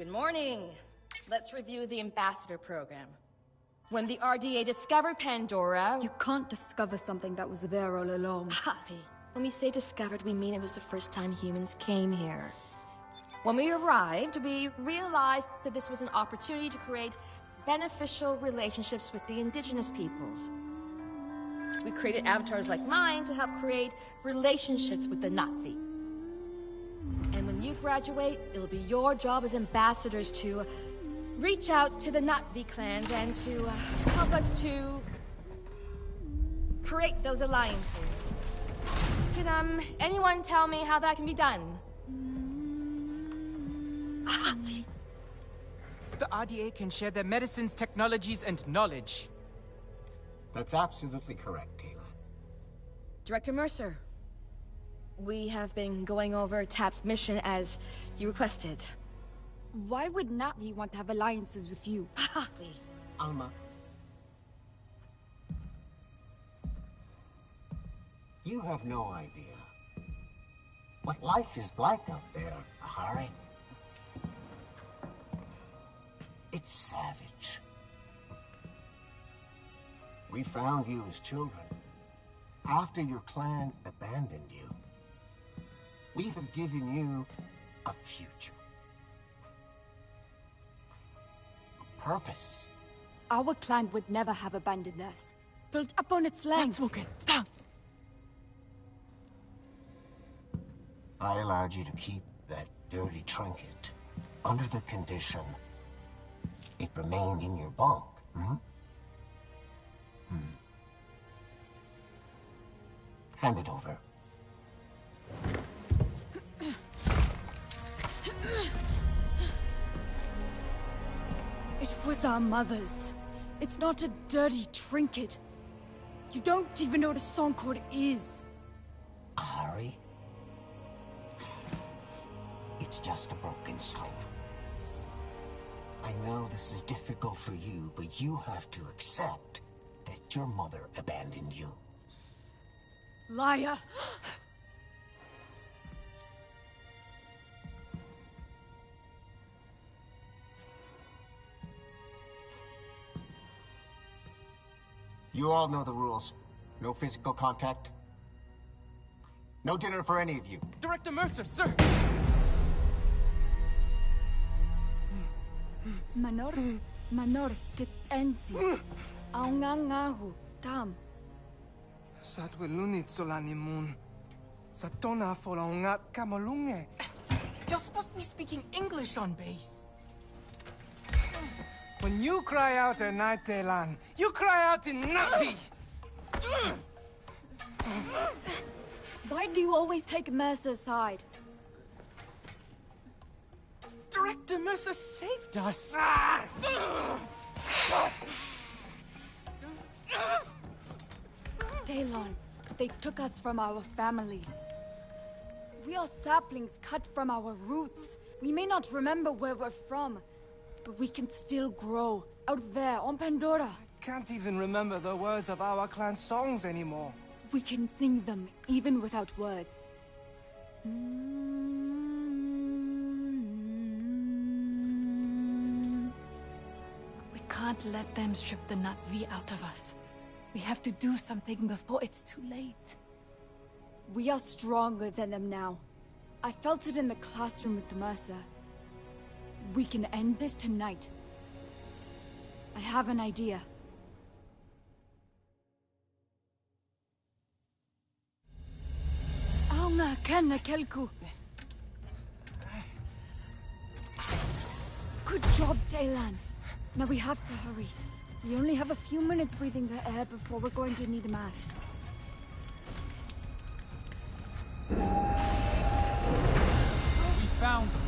Good morning. Let's review the Ambassador program. When the RDA discovered Pandora... You can't discover something that was there all along. Harvey, when we say discovered, we mean it was the first time humans came here. When we arrived, we realized that this was an opportunity to create beneficial relationships with the indigenous peoples. We created avatars like mine to help create relationships with the Na'vi. And when you graduate, it'll be your job as ambassadors to reach out to the Na'vi clans and to help us to create those alliances. Can anyone tell me how that can be done? The RDA can share their medicines, technologies, and knowledge. That's absolutely correct, Taylor. Director Mercer, we have been going over TAP's mission as you requested. Why would Na'vi want to have alliances with you? Alma. You have no idea what life is like out there, Ahari. It's savage. We found you as children after your clan abandoned you. We have given you a future. A purpose. Our clan would never have abandoned us. Built up on its land. Down. I allowed you to keep that dirty trinket under the condition it remained in your bunk, Hand it over. It was our mother's. It's not a dirty trinket. You don't even know what a song chord is. Harry? It's just a broken string. I know this is difficult for you, but you have to accept that your mother abandoned you. Liar! You all know the rules. No physical contact. No dinner for any of you. Director Mercer, sir! Manor, Ketensi. Aungangahu, Tam. Satwelunit solanimun. Satona folaungat kamalunge. You're supposed to be speaking English on base. When you cry out at night, Telan, you cry out in Na'vi! Why do you always take Mercer's side? Director Mercer saved us. Talon, they took us from our families. We are saplings cut from our roots. We may not remember where we're from, but we can still grow out there on Pandora. Can't even remember the words of our clan songs anymore. We can sing them even without words. We can't let them strip the Na'vi out of us. We have to do something before it's too late. We are stronger than them now. I felt it in the classroom with the Mercer. We can end this tonight. I have an idea. Aunga kanna kelku. Good job, Daylan. Now we have to hurry. We only have a few minutes breathing the air before we're going to need masks. We found them.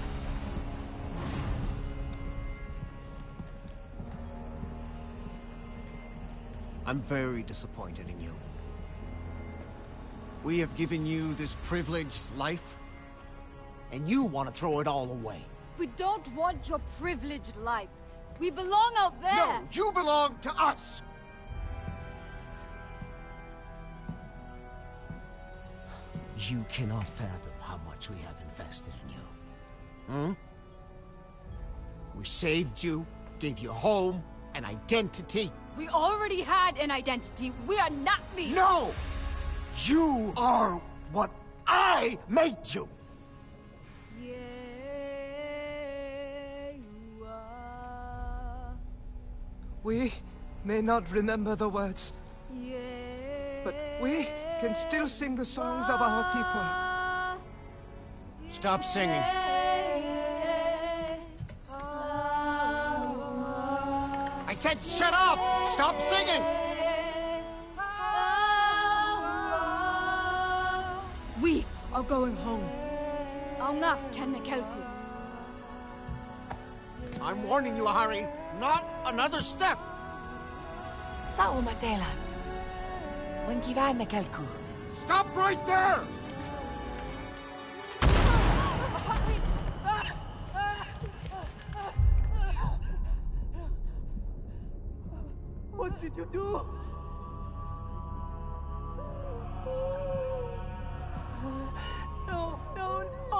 I'm very disappointed in you. We have given you this privileged life, and you want to throw it all away. We don't want your privileged life. We belong out there! No, you belong to us! You cannot fathom how much we have invested in you. We saved you, gave you a home, an identity. We already had an identity. We are not the... No! You are what I made you! Yeah, you are. We may not remember the words, Yeah. but we can still sing the songs of our people. Stop singing. I said shut up! Stop singing! We are going home. Aunga kenne kelku. I'm warning you, Harry. Not another step! Saumatela. Wankivana kalku. Stop right there! What did you do? No, no, no!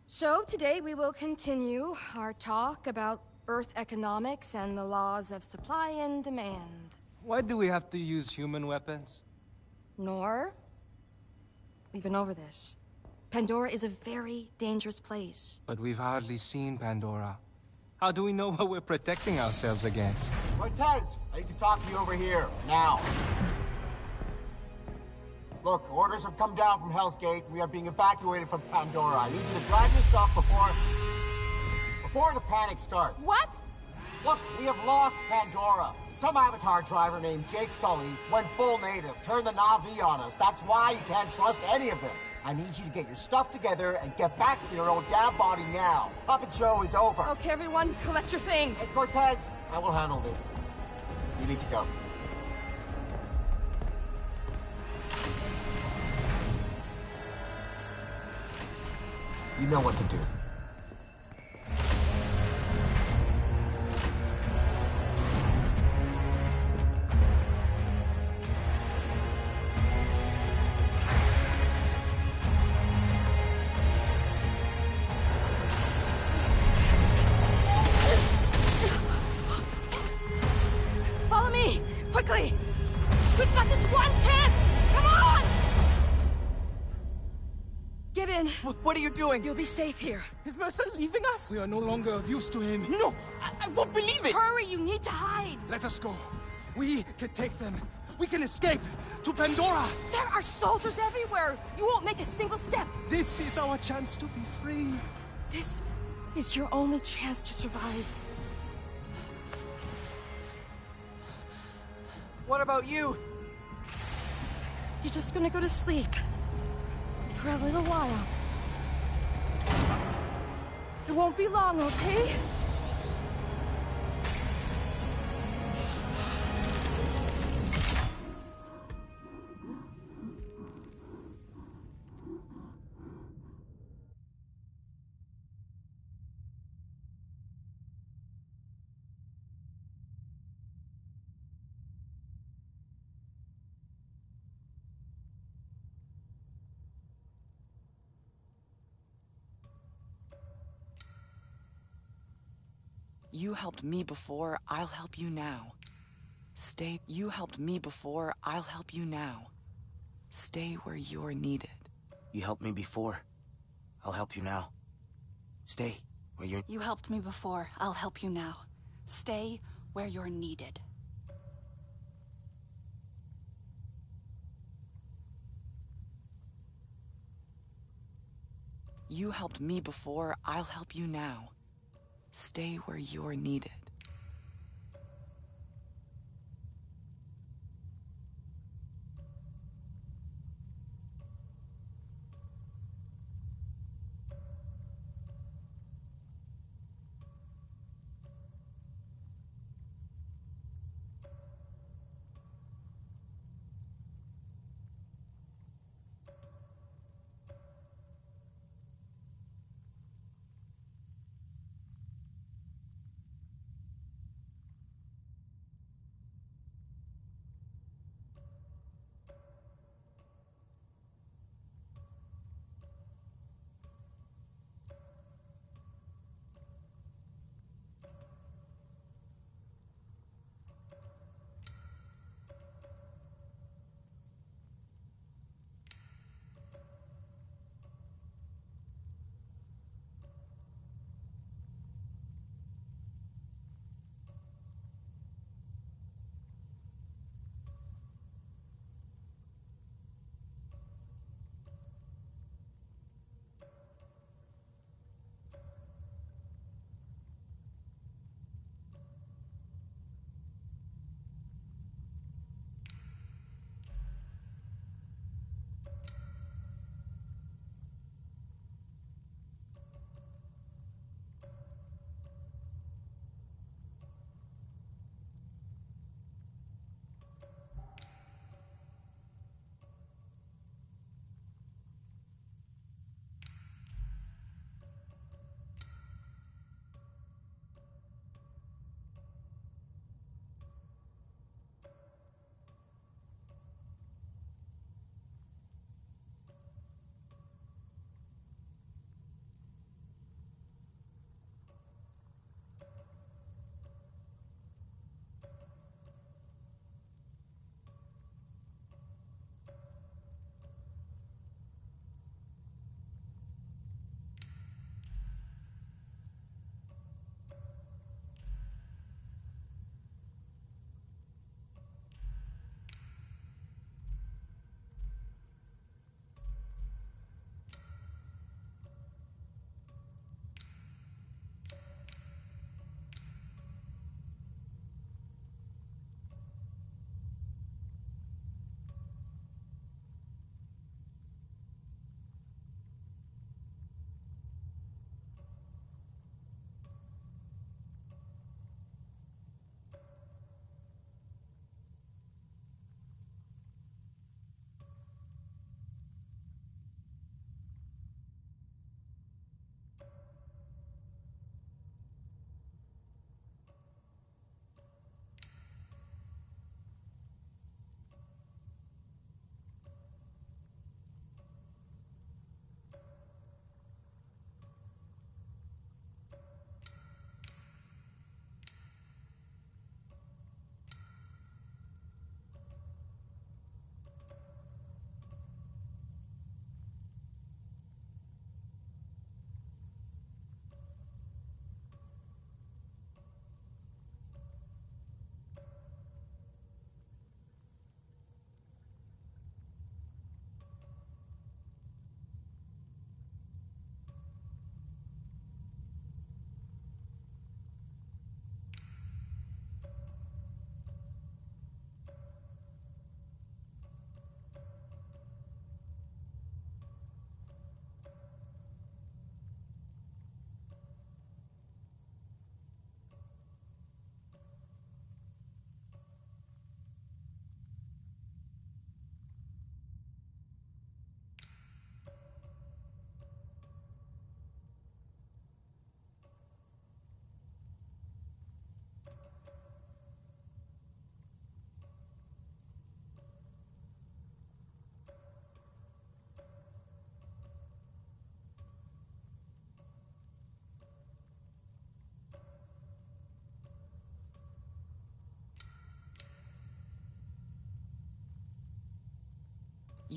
So today we will continue our talk about Earth economics and the laws of supply and demand. Why do we have to use human weapons? Nor, we've been over this. Pandora is a very dangerous place. But we've hardly seen Pandora. How do we know what we're protecting ourselves against? Cortez, I need to talk to you over here, now. Look, orders have come down from Hell's Gate. We are being evacuated from Pandora. I need you to drive your stuff before the panic starts. What? Look, we have lost Pandora. Some Avatar driver named Jake Sully went full native, turned the Na'vi on us. That's why you can't trust any of them. I need you to get your stuff together and get back to your own damn body now. Puppet show is over. Okay, everyone, collect your things. Hey, Cortez, I will handle this. You need to go. You know what to do. Follow me! Quickly! We've got this one chance! Come on! Get in. What are you doing? You'll be safe here. Is Mercer leaving us? We are no longer of use to him. No, I won't believe it! Hurry, you need to hide! Let us go. We can take them. We can escape to Pandora. There are soldiers everywhere! You won't make a single step! This is our chance to be free. This is your only chance to survive. What about you? You're just gonna go to sleep. For a little while. It won't be long, okay? You helped me before, I'll help you now. Stay. You helped me before, I'll help you now. Stay where you're needed. You helped me before. I'll help you now. Stay where you're... You helped me before. I'll help you now. Stay where you're needed. You helped me before, I'll help you now. Stay where you're needed. You helped me before, I'll help you now. Stay where you're needed. You helped me before, I'll help you now. Stay where you're needed. You helped me before, I'll help you now. Stay where you're needed. You helped me before, I'll help you now. Stay where you're needed. You helped me before, I'll help you now. Stay where you're needed.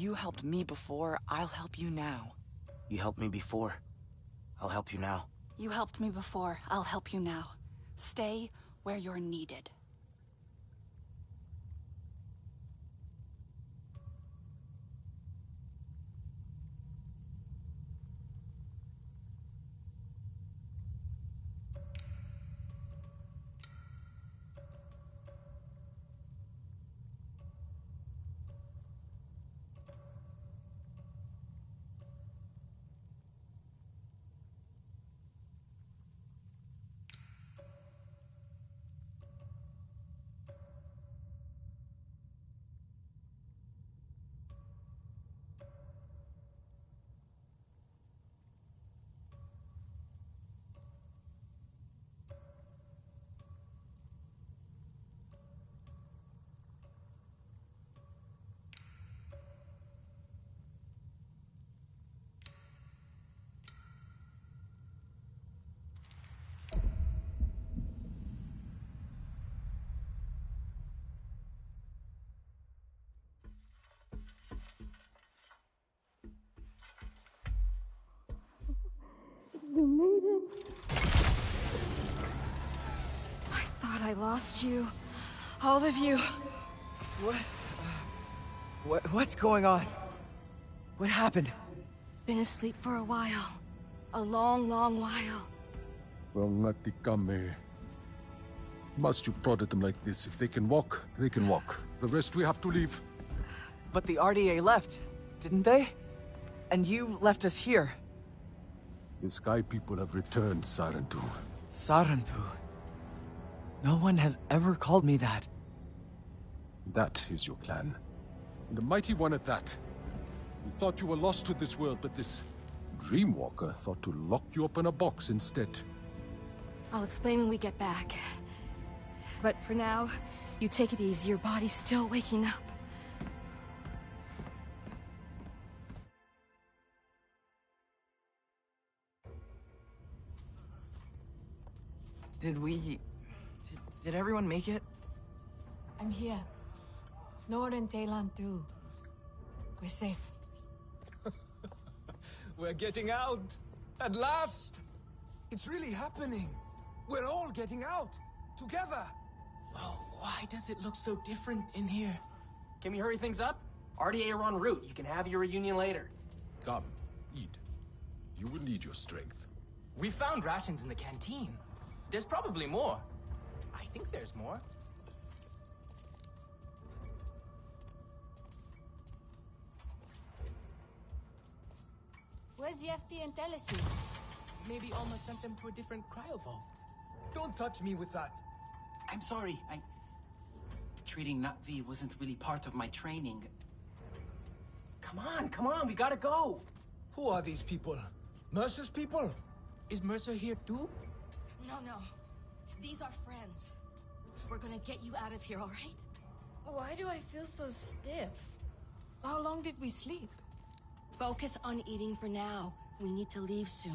You helped me before, I'll help you now. You helped me before. I'll help you now. You helped me before, I'll help you now. Stay where you're needed. We made it. I thought I lost you. All of you. What's going on? What happened? Been asleep for a while. A long, long while. Must you prod at them like this? If they can walk, they can walk. The rest we have to leave. But the RDA left, didn't they? And you left us here. The Sky People have returned, Sarentu. Sarentu? No one has ever called me that. That is your clan. And a mighty one at that. We thought you were lost to this world, but this Dreamwalker thought to lock you up in a box instead. I'll explain when we get back. But for now, you take it easy. Your body's still waking up. Did everyone make it? I'm here. Nor and Taylan too. We're safe. We're getting out! At last! It's really happening! We're all getting out! Together! Oh, why does it look so different in here? Can we hurry things up? RDA are en route. You can have your reunion later. Come, eat. You will need your strength. We found rations in the canteen. There's probably more. I think there's more. Where's Yefti and Telesis? Maybe Alma sent them to a different cryo vault. Don't touch me with that! I'm sorry, treating Nat V wasn't really part of my training. Come on, we gotta go! Who are these people? Mercer's people? Is Mercer here too? No. These are friends. We're gonna get you out of here, all right? Why do I feel so stiff? How long did we sleep? Focus on eating for now. We need to leave soon.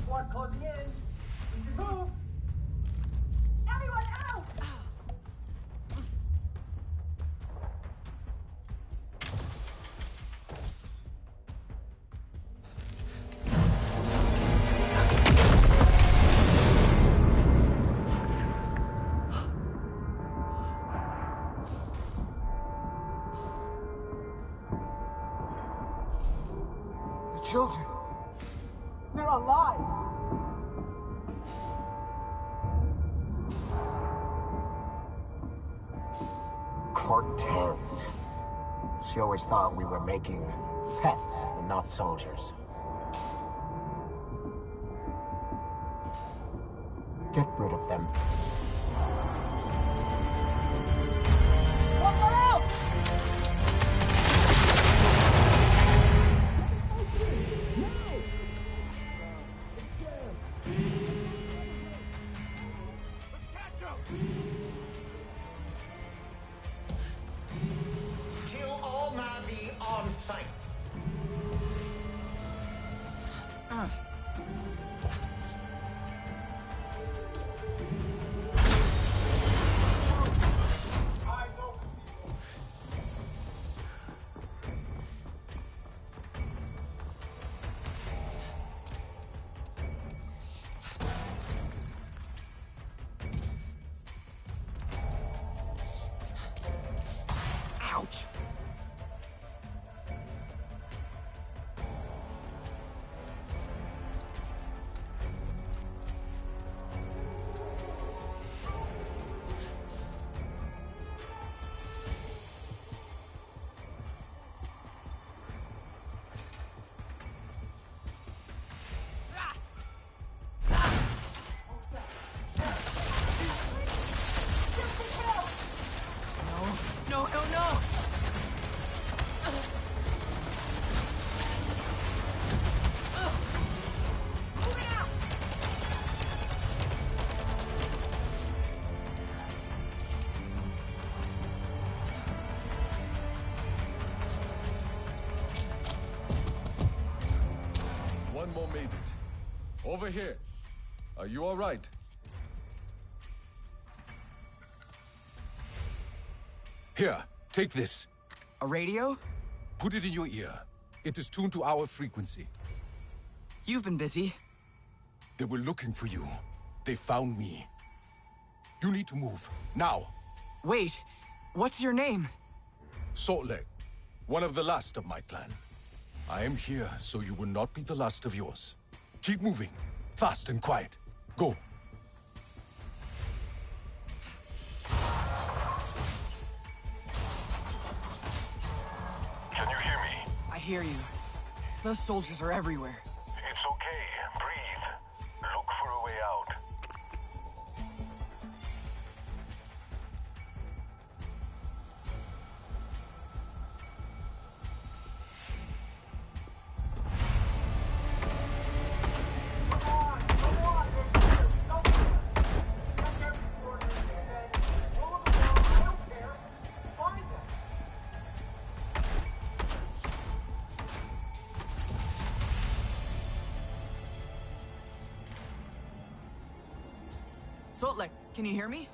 Squad closing in. We should move. Everyone out! The children. They're alive! Cortez. She always thought we were making pets and not soldiers. Get rid of them. Pandora Alt! Kill all Na'vi on sight. Ouch! No, no, no! One more made it. Over here. Are you all right? Here, take this. A radio? Put it in your ear. It is tuned to our frequency. You've been busy. They were looking for you. They found me. You need to move. Now. Wait, what's your name? Saltleg. One of the last of my clan. I am here so you will not be the last of yours. Keep moving. Fast and quiet. Go. Can you hear me? I hear you. Those soldiers are everywhere. It's okay. Breathe. Look for a way out. Saltleg, can you hear me?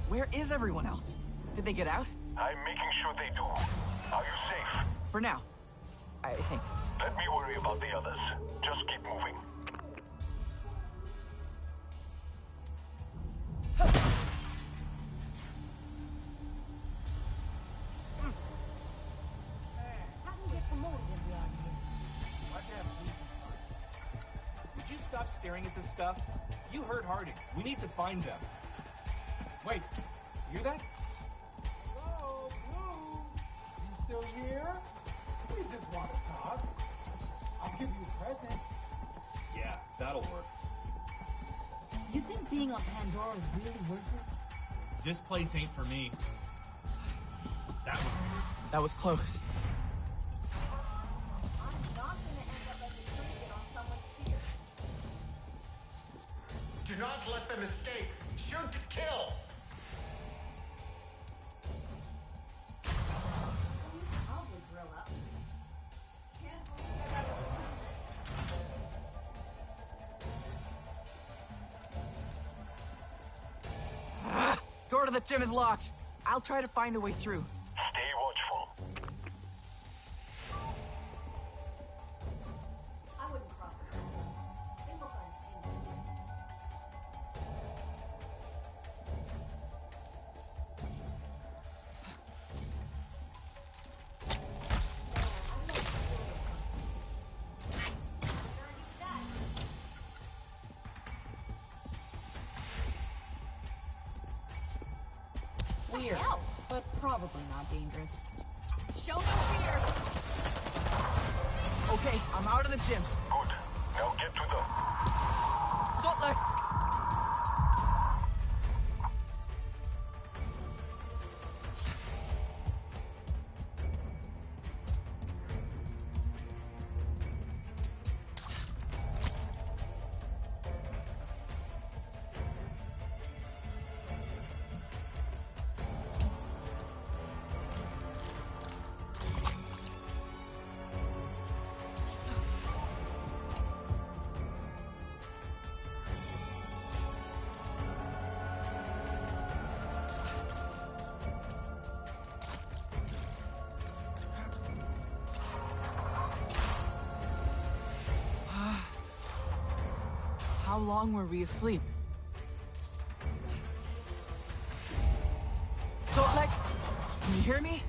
Where is everyone else? Did they get out? I'm making sure they do. Are you safe? For now, I think. Let me worry about the others. Just keep moving. Would you stop staring at this stuff? You heard Harding. We need to find them. Wait, you hear that? Hello, Blue? You still here? We just want to talk. I'll give you a present. Yeah, that'll work. You think being on Pandora is really worth it? This place ain't for me. That was close. Do not let them escape. Shoot to kill. Door to the gym is locked. I'll try to find a way through. Stay watchful. I wouldn't cross it. They look unhinged. Weird, but probably not dangerous. Show no fear. Okay, I'm out of the gym. Good. Now get to the... Saltleg! How long were we asleep? Sotlek, can you hear me?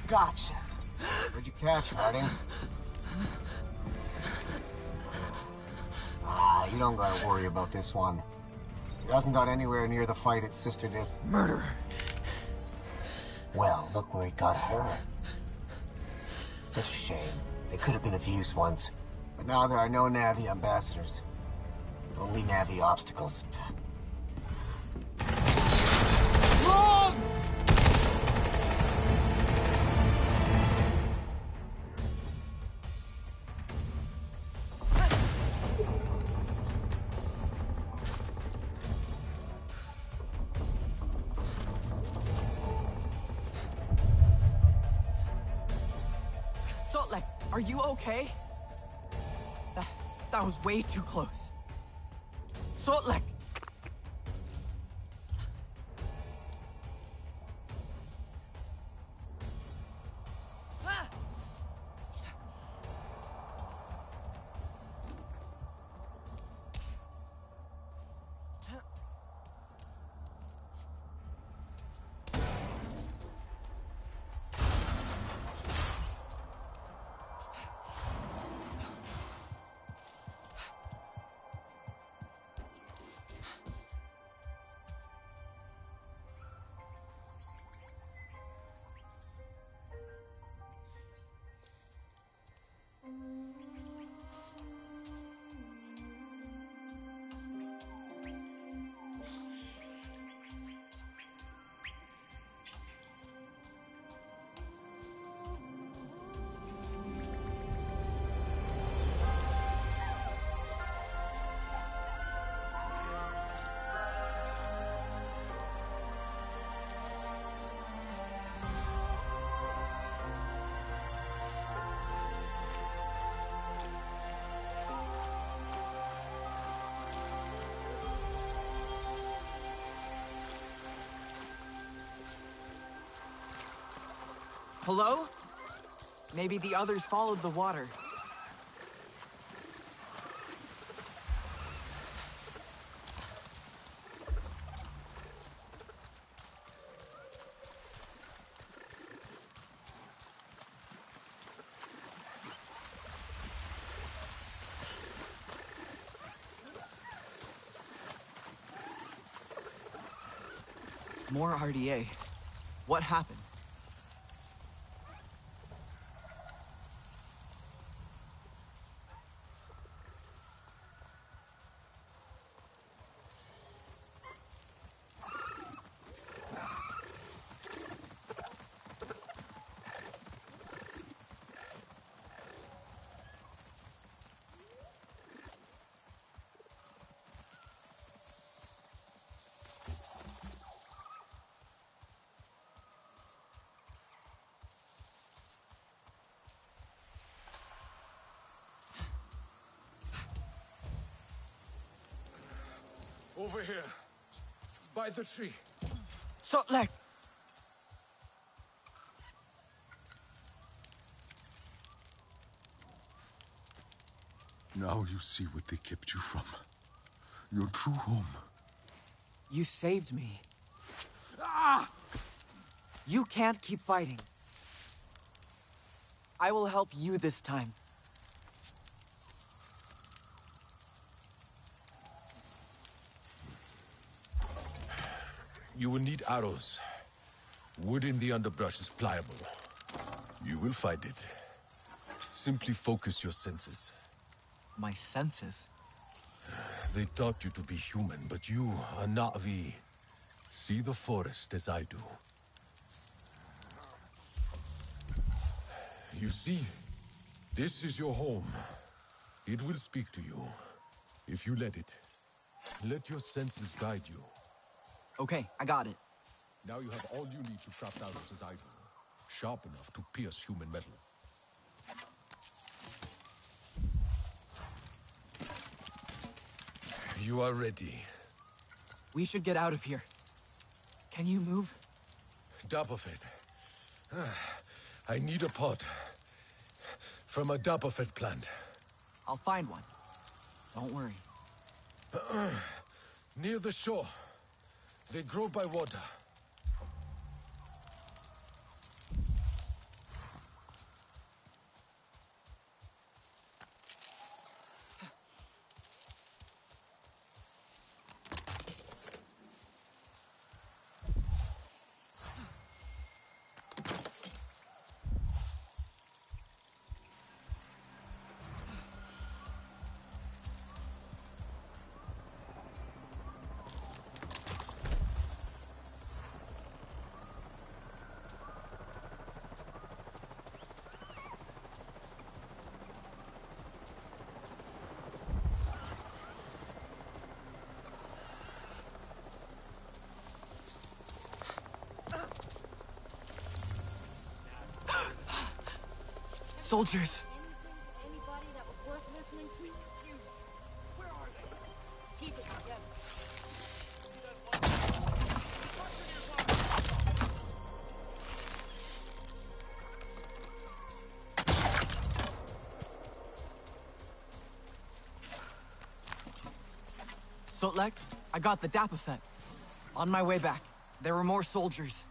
Gotcha. Where'd you catch Harding? You don't gotta worry about this one. It hasn't got anywhere near the fight its sister did. Murder. Well, look where it got her. Such a shame. They could have been of use once. But now there are no Na'vi ambassadors. Only Na'vi obstacles. Wrong! Sotlek, are you okay? That was way too close. Sotlek! Hello? Maybe the others followed the water. More RDA. What happened? Over here. By the tree. Sotlek! Now you see what they kept you from. Your true home. You saved me. Ah! You can't keep fighting. I will help you this time. You will need arrows. Wood in the underbrush is pliable. You will find it. Simply focus your senses. My senses? They taught you to be human, but you are Na'vi. See the forest as I do. You see, this is your home. It will speak to you, if you let it. Let your senses guide you. Okay, I got it. Now you have all you need to craft arrows as I do. Sharp enough to pierce human metal. You are ready. We should get out of here. Can you move? Dapofed. I need a pod. From a Dapofed plant. I'll find one. Don't worry. Near the shore. They grow by water. Soldiers. Anybody that was worth listening to? Where are they? Keep it together. Sotlek, I got the Dapofet. On my way back, there were more soldiers.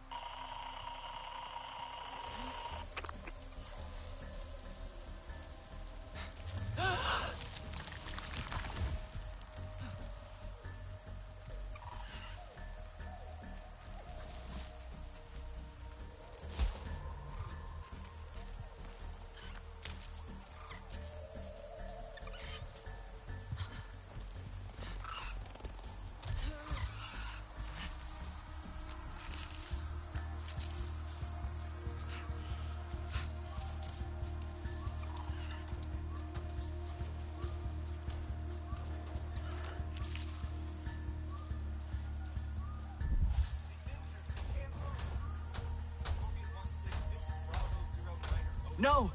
No!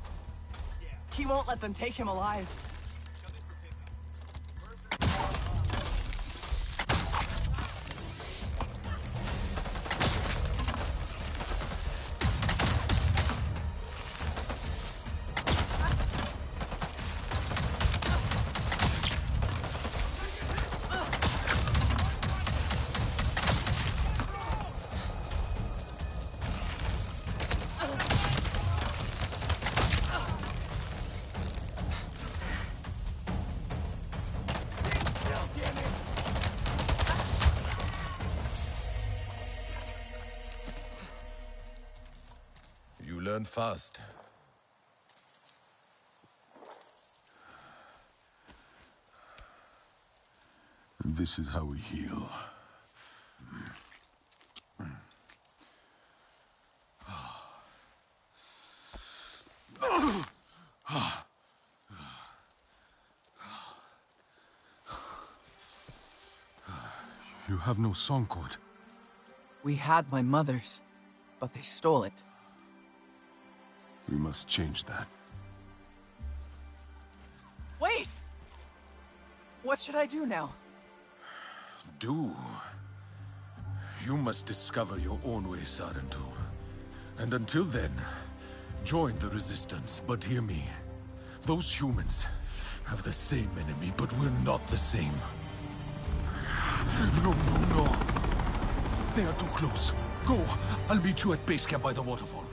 He won't let them take him alive. Learn fast. This is how we heal. You have no song cord. We had my mother's, but they stole it. We must change that. Wait! What should I do now? Do? You must discover your own way, Sarentu. And until then, join the Resistance. But hear me. Those humans have the same enemy, but we're not the same. No, no, no. They are too close. Go. I'll meet you at base camp by the waterfall.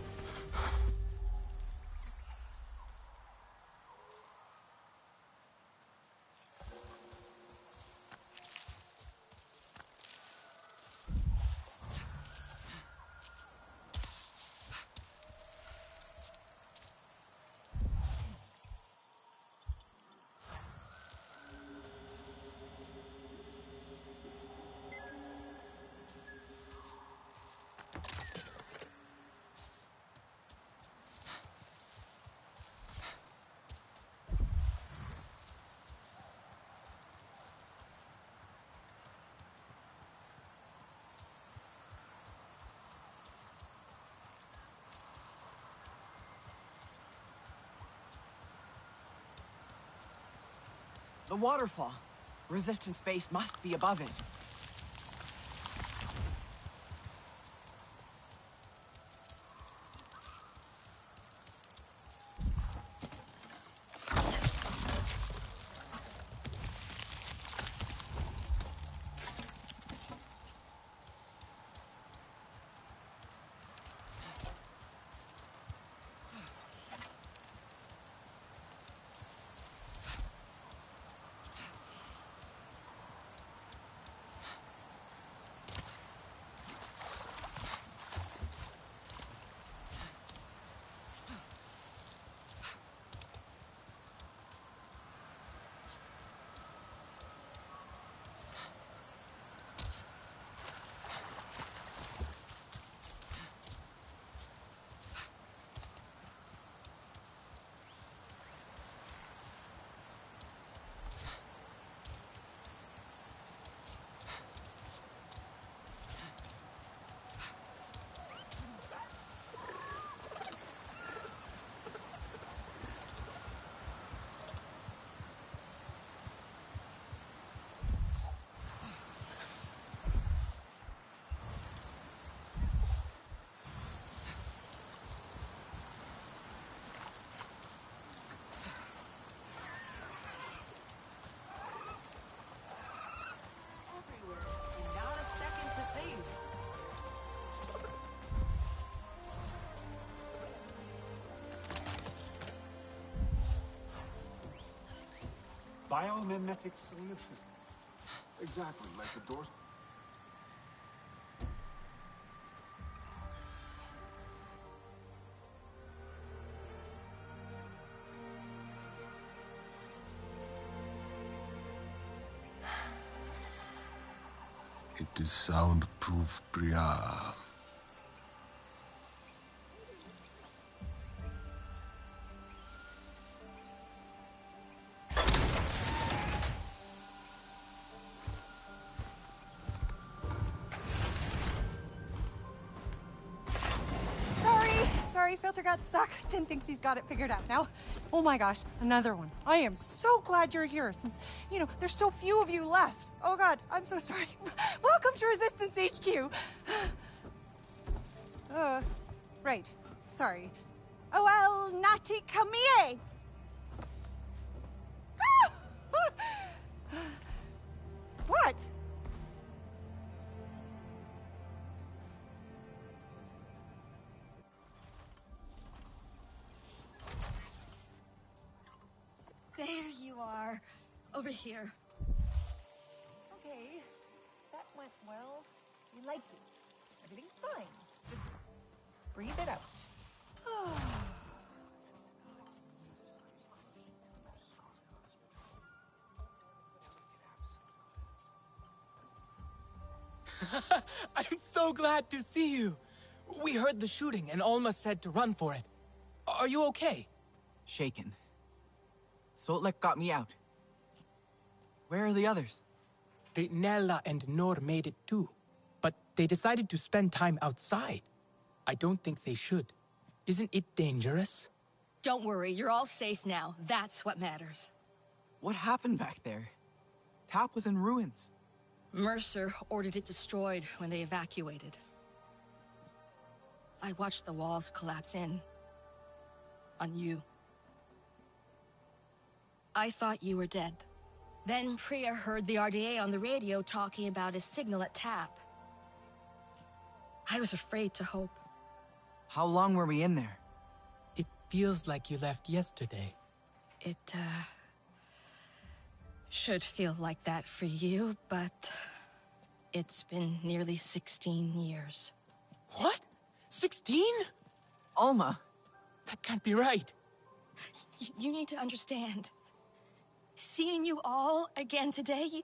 The waterfall. Resistance base must be above it. Biomimetic solutions. Exactly like the doors. It is soundproof, Priya. Sorry, filter got stuck. Jin thinks he's got it figured out now. Oh my gosh, another one. I am so glad you're here since, there's so few of you left. Oh god, I'm so sorry. Welcome to Resistance HQ. Right. Sorry. Oh, el nati kamie. What? There you are. Over here. Okay, that went well. We like you. Everything's fine. Just breathe it out. I'm so glad to see you. We heard the shooting and Alma said to run for it. Are you okay? Shaken. Sotlek got me out. Where are the others? Nella and Nor made it too, but they decided to spend time outside. I don't think they should. Isn't it dangerous? Don't worry, you're all safe now. That's what matters. What happened back there? Tap was in ruins. Mercer ordered it destroyed when they evacuated. I watched the walls collapse in. On you. I thought you were dead. Then Priya heard the RDA on the radio talking about his signal at Tap. I was afraid to hope. How long were we in there? It feels like you left yesterday. It, should feel like that for you, but it's been nearly 16 years. What? 16? Alma! That can't be right. You need to understand. Seeing you all again today,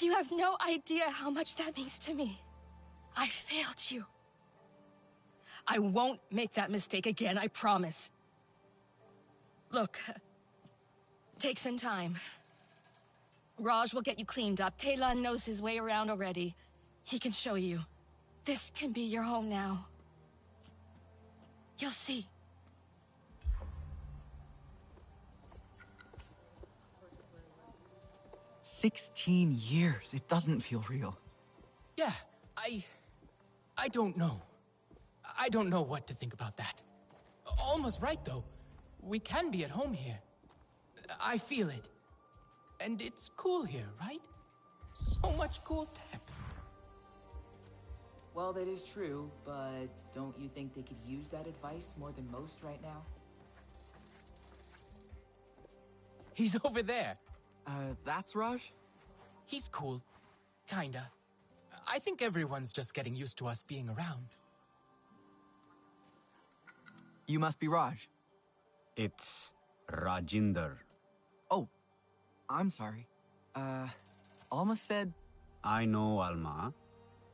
you have no idea how much that means to me. I failed you. I won't make that mistake again, I promise. Look, take some time. Raj will get you cleaned up. Taylor knows his way around already. He can show you. This can be your home now. You'll see. "16 years. It doesn't feel real. Yeah, I don't know. I don't know what to think about that. Almost right, though. We can be at home here. I feel it. And it's cool here, right? So much cool tech. Well, that is true, but don't you think they could use that advice more than most right now? He's over there. That's Raj? He's cool. Kinda. I think everyone's just getting used to us being around. You must be Raj. It's Rajinder. Oh, I'm sorry. Alma said... I know Alma.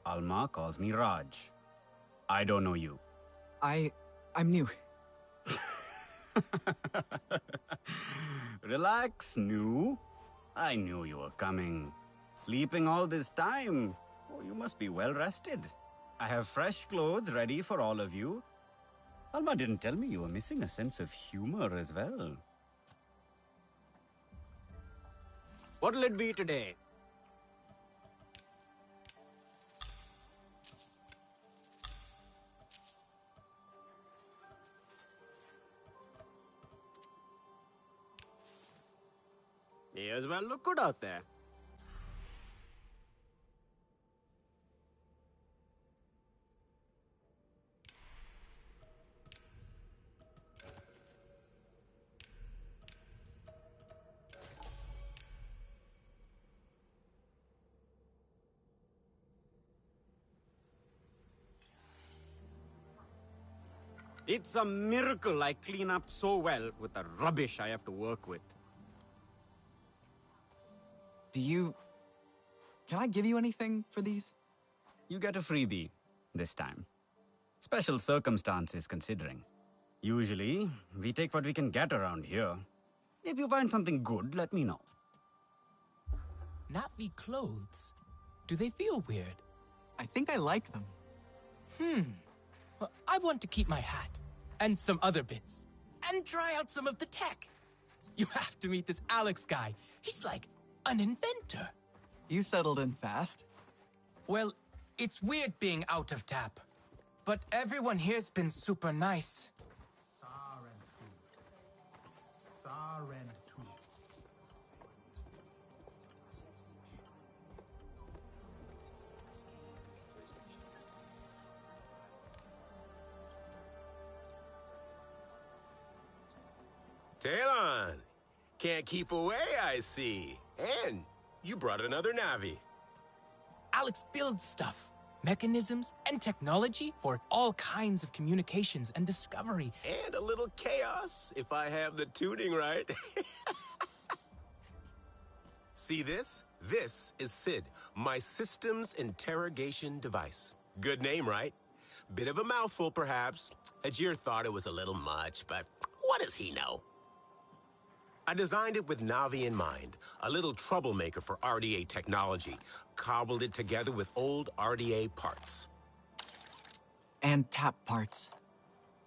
Alma calls me Raj. I don't know you. I'm new. Relax, new. I knew you were coming. Sleeping all this time. Oh, you must be well rested. I have fresh clothes ready for all of you. Alma didn't tell me you were missing a sense of humor as well. What'll it be today? May as well look good out there. It's a miracle I clean up so well with the rubbish I have to work with. Can I give you anything for these? You get a freebie this time. Special circumstances considering. Usually, we take what we can get around here. If you find something good, let me know. Navi clothes? Do they feel weird? I think I like them. Well, I want to keep my hat. And some other bits. And try out some of the tech. You have to meet this Alex guy. He's like an inventor. You settled in fast. Well, it's weird being out of tap. But everyone here's been super nice. Talon! Can't keep away, I see. And you brought another Navi. Alex builds stuff. Mechanisms and technology for all kinds of communications and discovery. And a little chaos, if I have the tuning right. See this? This is SID, my systems interrogation device. Good name, right? Bit of a mouthful, perhaps. Ajir thought it was a little much, but what does he know? I designed it with Navi in mind, a little troublemaker for RDA technology. Cobbled it together with old RDA parts. And tap parts.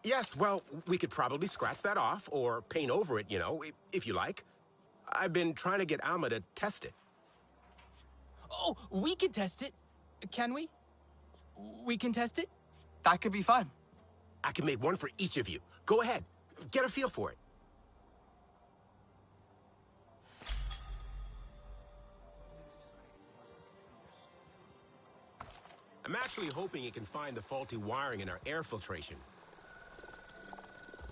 Yes, well, we could probably scratch that off or paint over it, you know, if you like. I've been trying to get Alma to test it. Oh, we can test it. Can we? We can test it? That could be fun. I can make one for each of you. Go ahead. Get a feel for it. I'm actually hoping it can find the faulty wiring in our air filtration.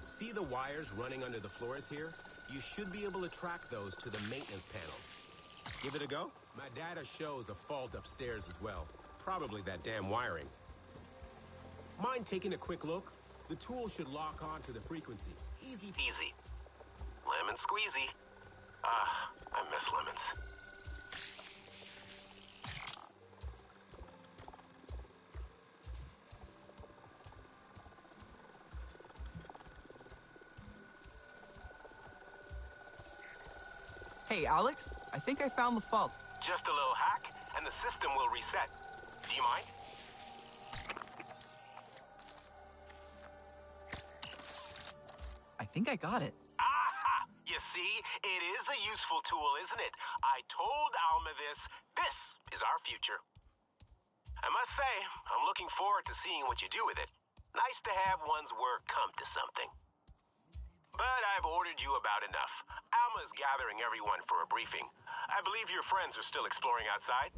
See the wires running under the floors here? You should be able to track those to the maintenance panels. Give it a go? My data shows a fault upstairs as well. Probably that damn wiring. Mind taking a quick look? The tool should lock on to the frequency. Easy peasy. Lemon squeezy. Ah, I miss lemons. Hey, Alex, I think I found the fault. Just a little hack, and the system will reset. Do you mind? I think I got it. Aha! You see, it is a useful tool, isn't it? I told Alma this. This is our future. I must say, I'm looking forward to seeing what you do with it. Nice to have one's work come to something. But I've ordered you about enough. Alma's gathering everyone for a briefing. I believe your friends are still exploring outside.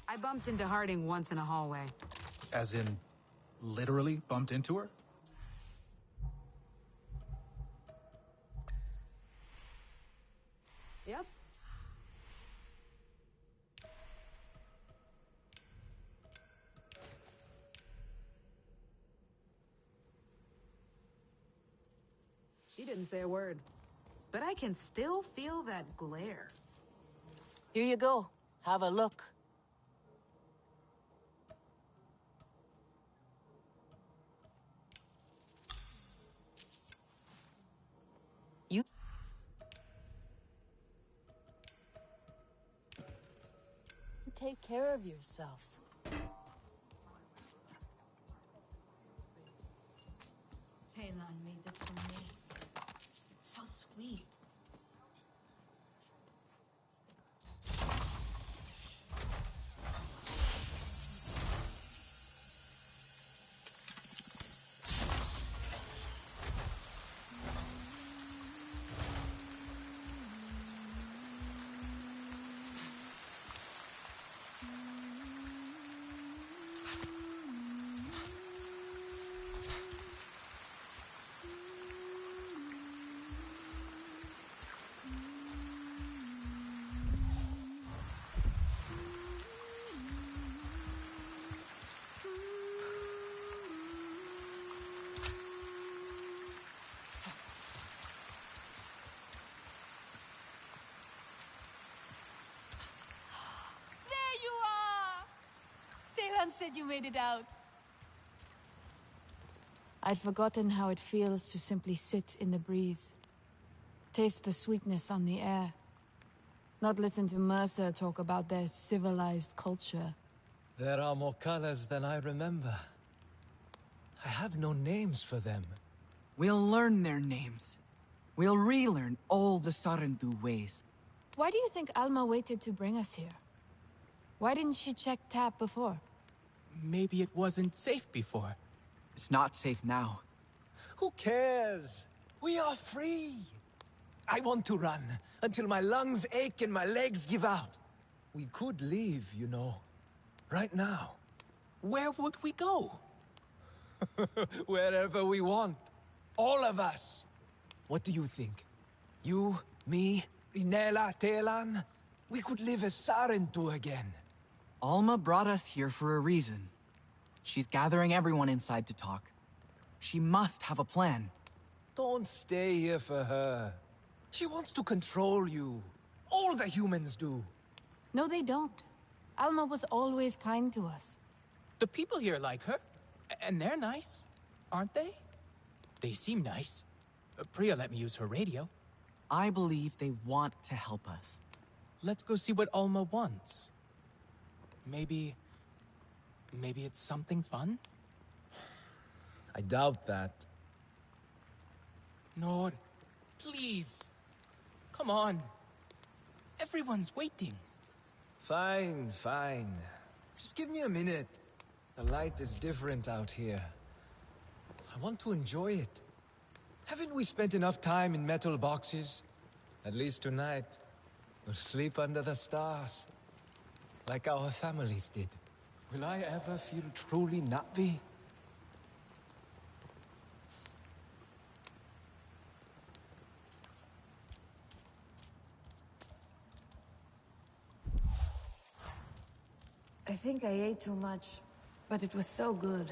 I bumped into Harding once in a hallway. As in, literally bumped into her? Yep. She didn't say a word, but I can still feel that glare. Here you go. Have a look. You... Take care of yourself. Talon made this for me. So sweet. Everyone said you made it out. I'd forgotten how it feels to simply sit in the breeze. Taste the sweetness on the air. Not listen to Mercer talk about their civilized culture. There are more colors than I remember. I have no names for them. We'll learn their names. We'll relearn all the Sarentu ways. Why do you think Alma waited to bring us here? Why didn't she check TAP before? Maybe it wasn't safe before. It's not safe now. Who cares? We are free! I want to run, until my lungs ache and my legs give out. We could leave, you know. Right now. Where would we go? Wherever we want. All of us. What do you think? You, me, Rinella, Telan? We could live as Sarentu again. Alma brought us here for a reason. She's gathering everyone inside to talk. She must have a plan. Don't stay here for her. She wants to control you. All the humans do. No, they don't. Alma was always kind to us. The people here like her. And they're nice, aren't they? They seem nice. Priya let me use her radio. I believe they want to help us. Let's go see what Alma wants. Maybe it's something fun? I doubt that. Nor, please. Come on. Everyone's waiting. Fine, fine. Just give me a minute. The light is different out here. I want to enjoy it. Haven't we spent enough time in metal boxes? At least tonight. We'll sleep under the stars. Like our families did. Will I ever feel truly Na'vi? I think I ate too much, but it was so good.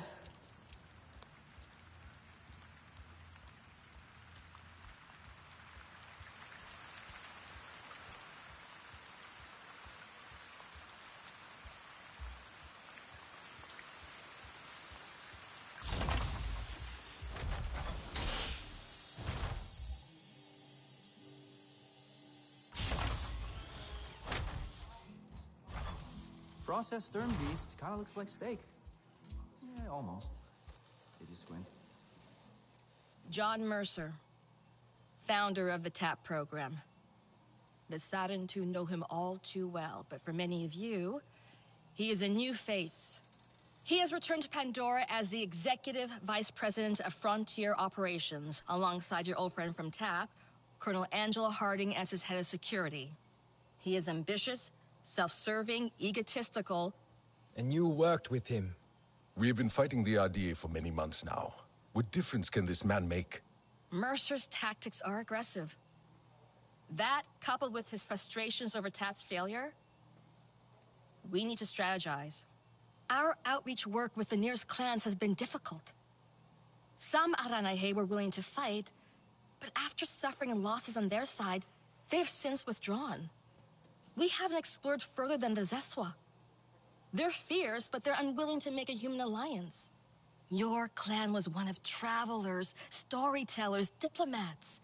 Processed stern beast kind of looks like steak. Yeah, almost. If you squint. John Mercer, founder of the TAP program. The Sarentu know him all too well, but for many of you, he is a new face. He has returned to Pandora as the Executive Vice President of Frontier Operations, alongside your old friend from TAP, Colonel Angela Harding, as his head of security. He is ambitious, self-serving, egotistical. And you worked with him. We have been fighting the RDA for many months now. What difference can this man make? Mercer's tactics are aggressive. That, coupled with his frustrations over TAT's failure, we need to strategize. Our outreach work with the nearest clans has been difficult. Some Aranahe were willing to fight, but after suffering losses on their side, they have since withdrawn. We haven't explored further than the Zeswa. They're fierce, but they're unwilling to make a human alliance. Your clan was one of travelers, storytellers, diplomats.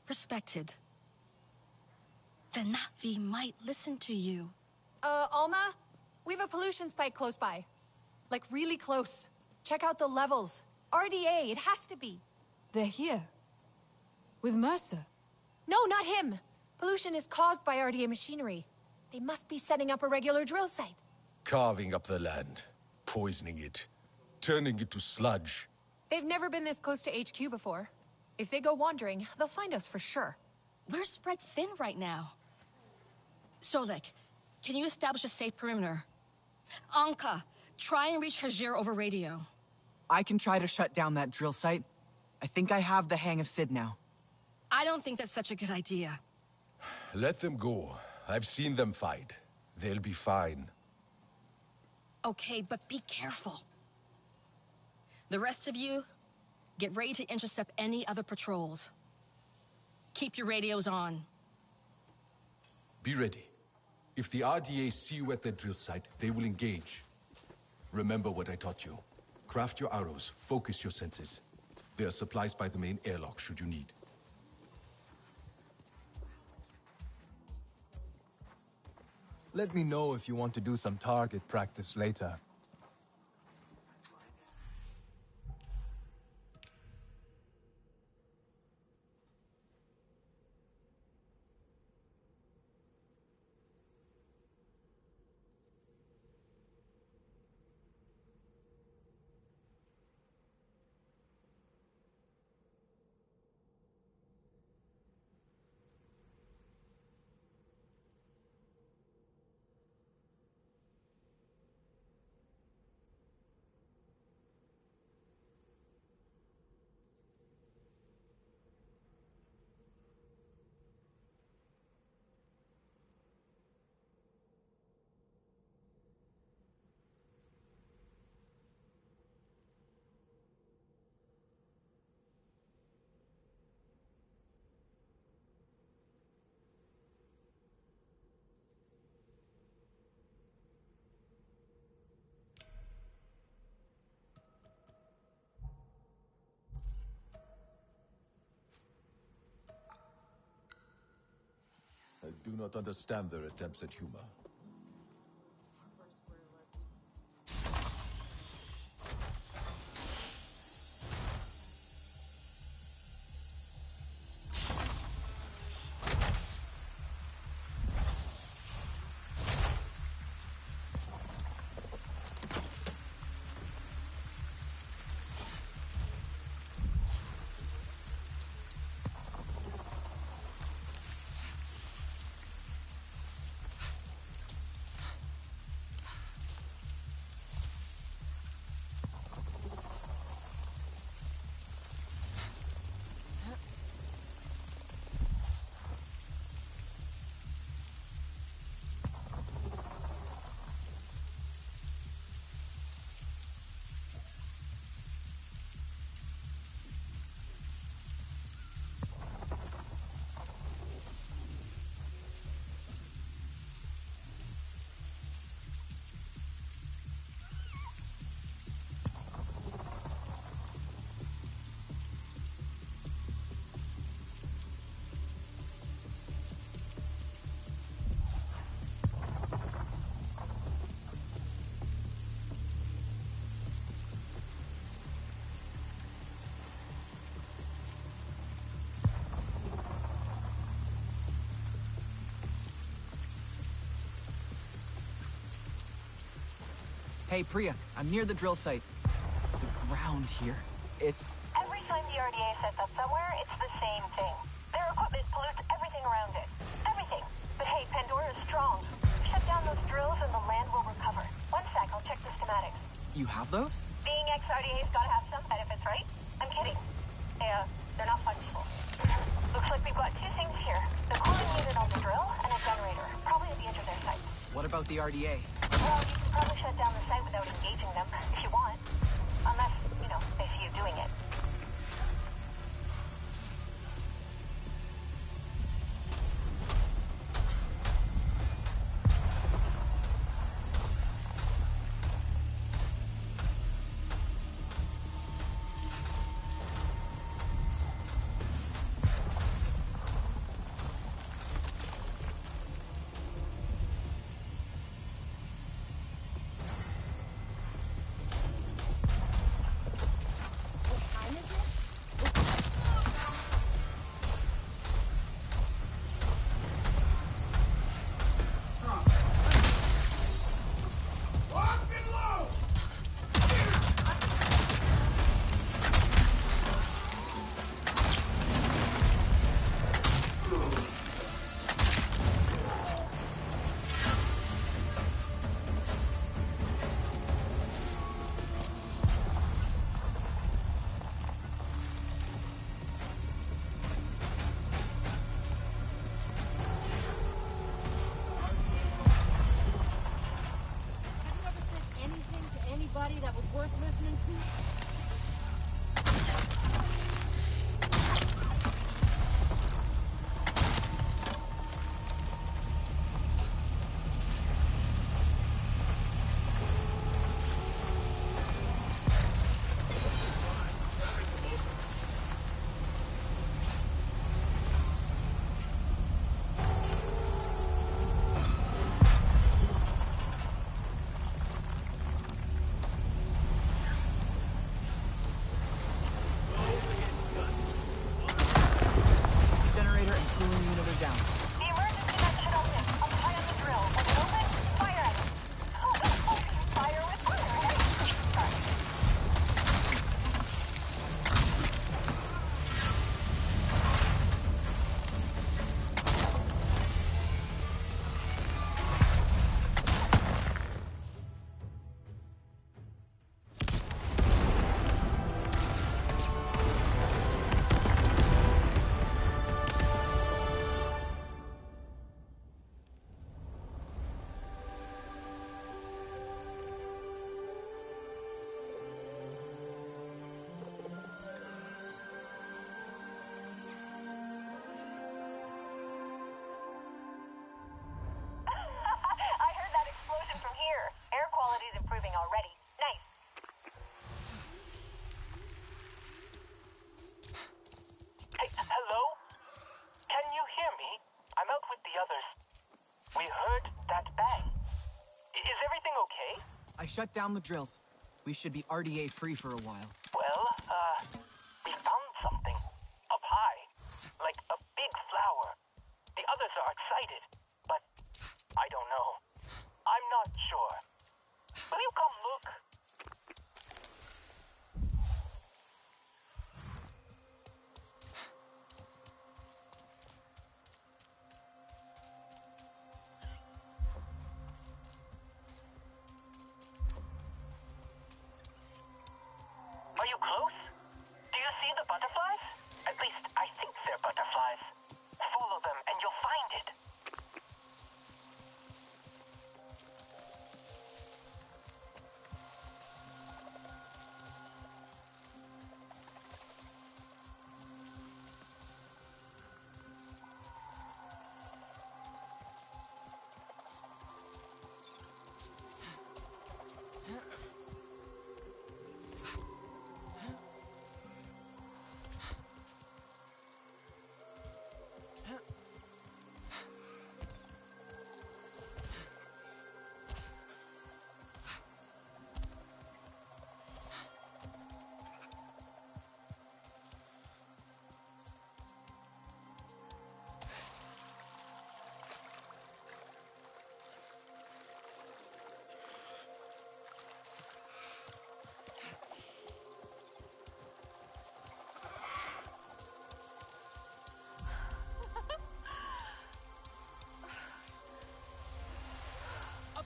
Respected. The Na'vi might listen to you. Alma? We have a pollution spike close by. Like, really close. Check out the levels. RDA, it has to be. They're here. With Mercer. No, not him. Pollution is caused by RDA machinery. They must be setting up a regular drill site. Carving up the land, poisoning it, turning it to sludge. They've never been this close to HQ before. If they go wandering, they'll find us for sure. We're spread thin right now. Solek, can you establish a safe perimeter? Anka, try and reach Hajir over radio. I can try to shut down that drill site. I think I have the hang of Sid now. I don't think that's such a good idea. Let them go. I've seen them fight. They'll be fine. Okay, but be careful. The rest of you, get ready to intercept any other patrols. Keep your radios on. Be ready. If the RDA see you at their drill site, they will engage. Remember what I taught you. Craft your arrows, focus your senses. There are supplies by the main airlock should you need. Let me know if you want to do some target practice later. I do not understand their attempts at humor. Hey, Priya, I'm near the drill site. The ground here, it's... Every time the RDA sets up somewhere, it's the same thing. Their equipment pollutes everything around it. Everything. But hey, Pandora's strong. Shut down those drills and the land will recover. One sec, I'll check the schematics. You have those? Being ex-RDA's gotta have some benefits, right? I'm kidding. They're not fungible. Looks like we've got two things here. The cooling unit on the drill and a generator, probably at the edge of their site. What about the RDA? Well, you can probably shut down the site without engaging them, if you want. Unless, they see you doing it. That was worth listening to? okay? I shut down the drills. We should be RDA free for a while. Well, we found something. Up high. Like a big flower. The others are excited, but I don't know. I'm not sure. Will you come look? Are you close? Do you see the butterflies? At least I think they're butterflies. Follow them and you'll find it.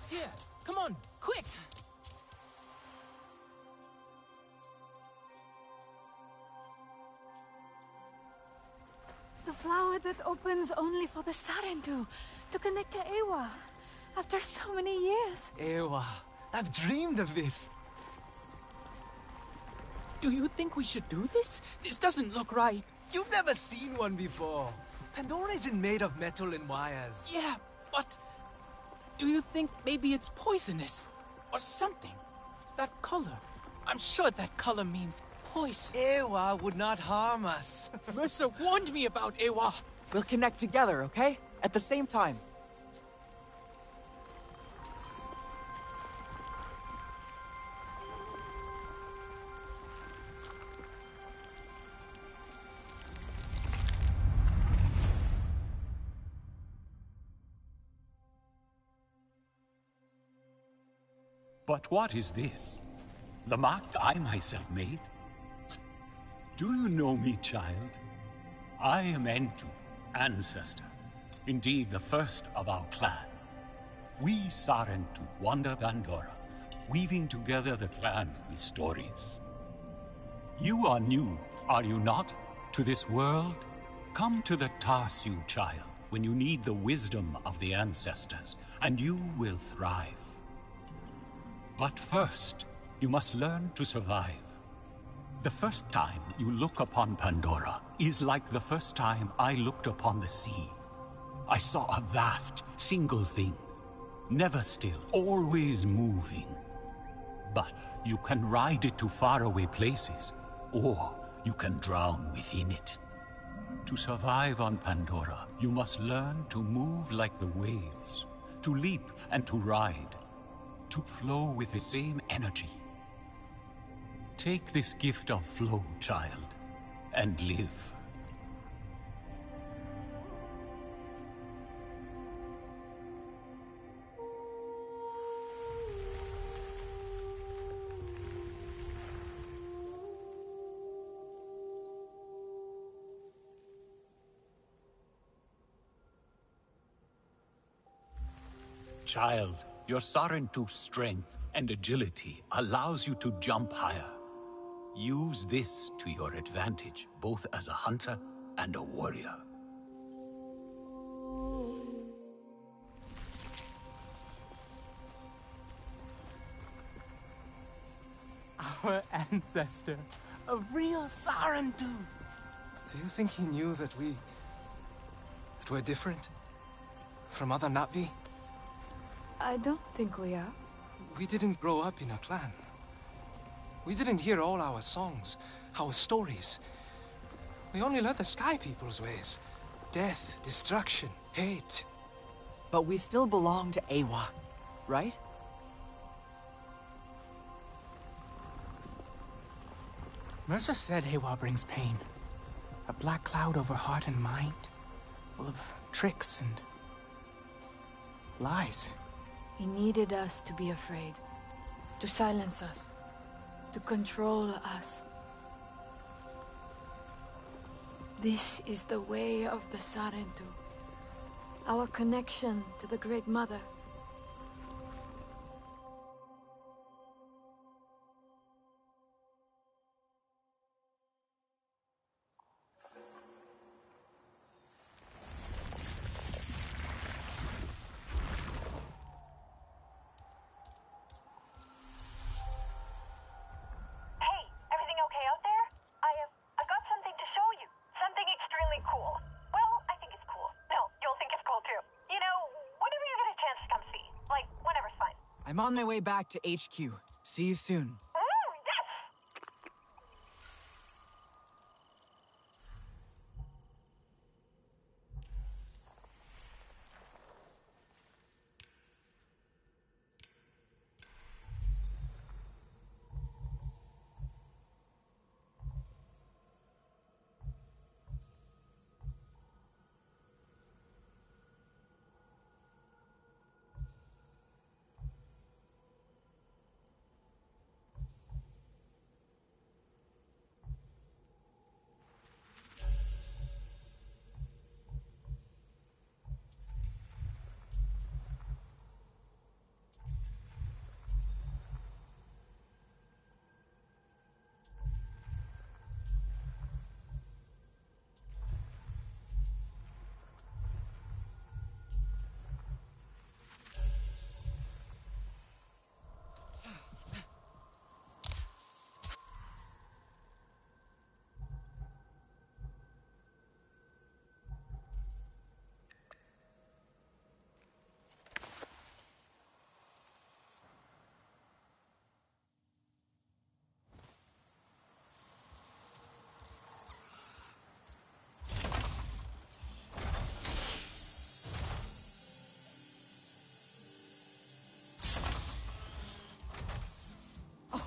Here, come on, quick! The flower that opens only for the Sarentu to connect to Ewa after so many years. Ewa, I've dreamed of this. Do you think we should do this? This doesn't look right. You've never seen one before. Pandora isn't made of metal and wires. Yeah, but do you think maybe it's poisonous? Or something? That color. I'm sure that color means poison. Ewa would not harm us. Mercer warned me about Ewa. We'll connect together, okay? At the same time. But what is this? The mark I myself made? Do you know me, child? I am Entu, ancestor. Indeed, the first of our clan. We Sarentu wander Pandora, weaving together the clans with stories. You are new, are you not, to this world? Come to the Tarsu, child, when you need the wisdom of the ancestors, and you will thrive. But first, you must learn to survive. The first time you look upon Pandora is like the first time I looked upon the sea. I saw a vast, single thing, never still, always moving. But you can ride it to faraway places, or you can drown within it. To survive on Pandora, you must learn to move like the waves, to leap and to ride, to flow with the same energy. Take this gift of flow, child, and live. Child, your Sarentu's strength and agility allows you to jump higher. Use this to your advantage, both as a hunter and a warrior. Our ancestor, a real Sarentu. Do you think he knew that we're different? From other Na'vi? I don't think we are. We didn't grow up in a clan. We didn't hear all our songs, our stories. We only learned the Sky People's ways. Death, destruction, hate. But we still belong to Ewa, right? Mercer said Hewa brings pain. A black cloud over heart and mind, full of tricks and lies. He needed us to be afraid, to silence us, to control us. This is the way of the Sarentu, our connection to the Great Mother. I'm on my way back to HQ. See you soon.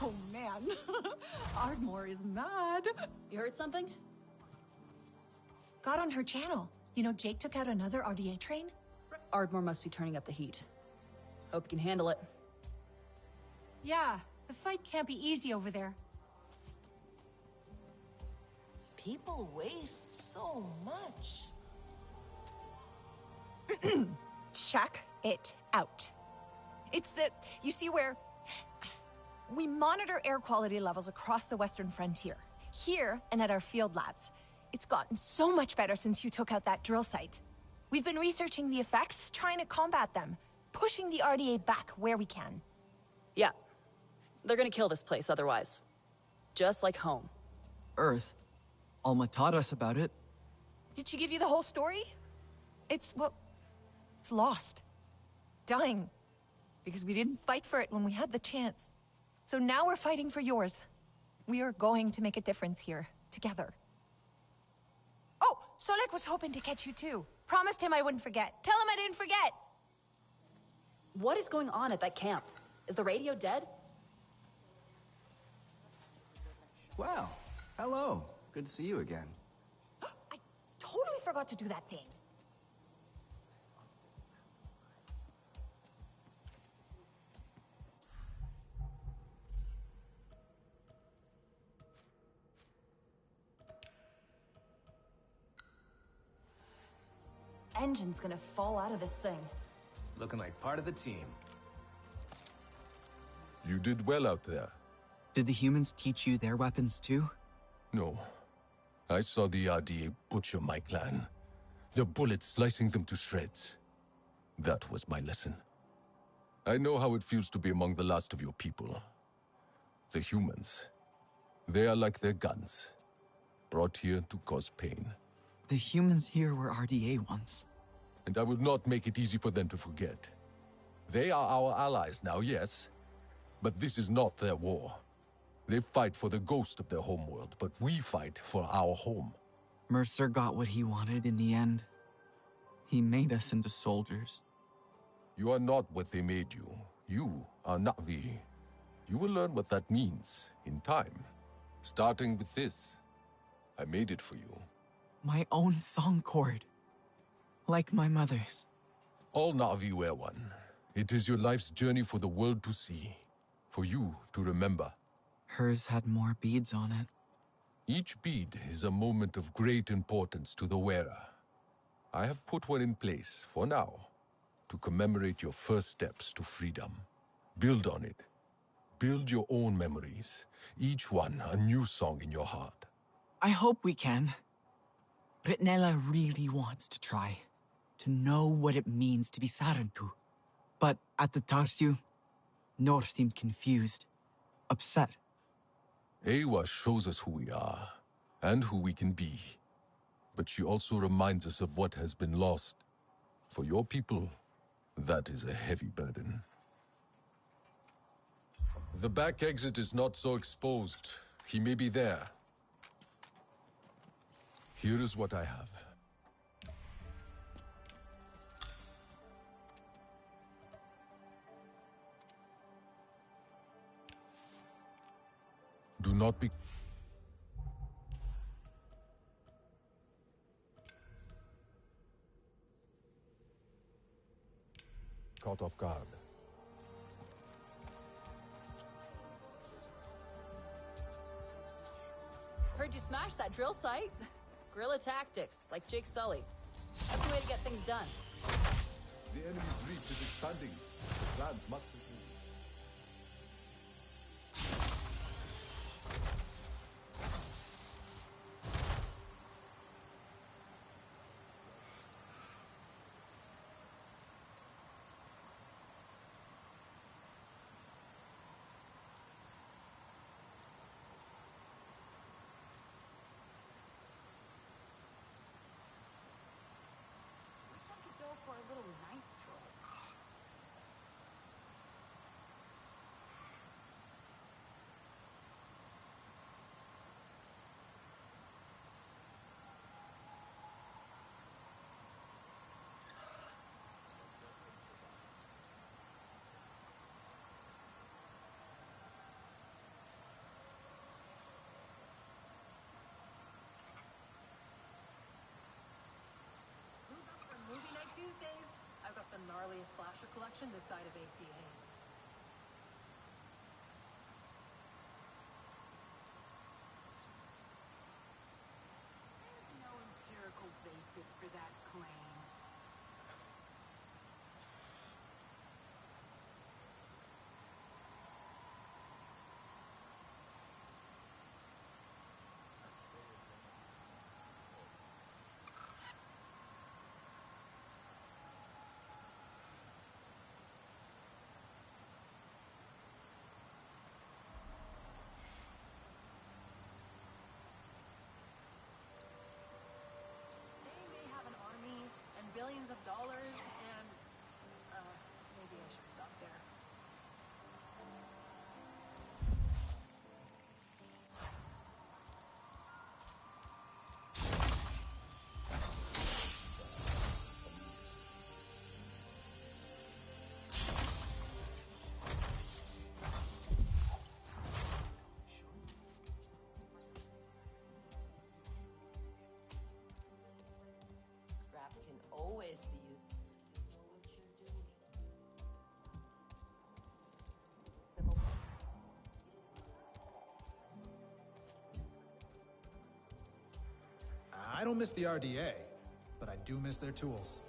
Oh man, Ardmore is mad. You heard something? Got on her channel. You know, Jake took out another RDA train? Ardmore must be turning up the heat. Hope you can handle it. Yeah, the fight can't be easy over there. People waste so much. Check it out. It's you see where we monitor air quality levels across the western frontier, here and at our field labs. It's gotten so much better since you took out that drill site. We've been researching the effects, trying to combat them, pushing the RDA back where we can. Yeah. They're gonna kill this place otherwise. Just like home. Earth. Alma taught us about it. Did she give you the whole story? It's lost. Dying. Because we didn't fight for it when we had the chance. So now we're fighting for yours. We are going to make a difference here, together. Oh, Solek was hoping to catch you too. Promised him I wouldn't forget. Tell him I didn't forget! What is going on at that camp? Is the radio dead? Well, hello. Good to see you again. I totally forgot to do that thing. Engine's gonna fall out of this thing. Looking like part of the team. You did well out there. Did the humans teach you their weapons too? No. I saw the RDA butcher my clan. Their bullets slicing them to shreds. That was my lesson. I know how it feels to be among the last of your people. The humans. They are like their guns. Brought here to cause pain. The humans here were RDA once. And I will not make it easy for them to forget. They are our allies now, yes. But this is not their war. They fight for the ghost of their homeworld, but we fight for our home. Mercer got what he wanted in the end. He made us into soldiers. You are not what they made you. You are Na'vi. You will learn what that means in time. Starting with this. I made it for you. My own song chord. Like my mother's. All Na'vi wear one. It is your life's journey for the world to see. For you to remember. Hers had more beads on it. Each bead is a moment of great importance to the wearer. I have put one in place, for now, to commemorate your first steps to freedom. Build on it. Build your own memories, each one a new song in your heart. I hope we can. Ritnella really wants to try, to know what it means to be Sarentu. But at the Tarsu, Nor seemed confused, upset. Ewa shows us who we are, and who we can be. But she also reminds us of what has been lost. For your people, that is a heavy burden. The back exit is not so exposed. He may be there. Here is what I have. Do not be caught off guard. Heard you smashed that drill site. Guerrilla tactics, like Jake Sully. That's the way to get things done. The enemy's reach is expanding. The plan must be... For a little night stroll. Who's up for movie night Tuesdays? I've got the gnarliest slasher collection this side of ACA. There's no empirical basis for that claim. Billions of dollars, and maybe I should stop there. Always be used. I don't miss the RDA, but I do miss their tools.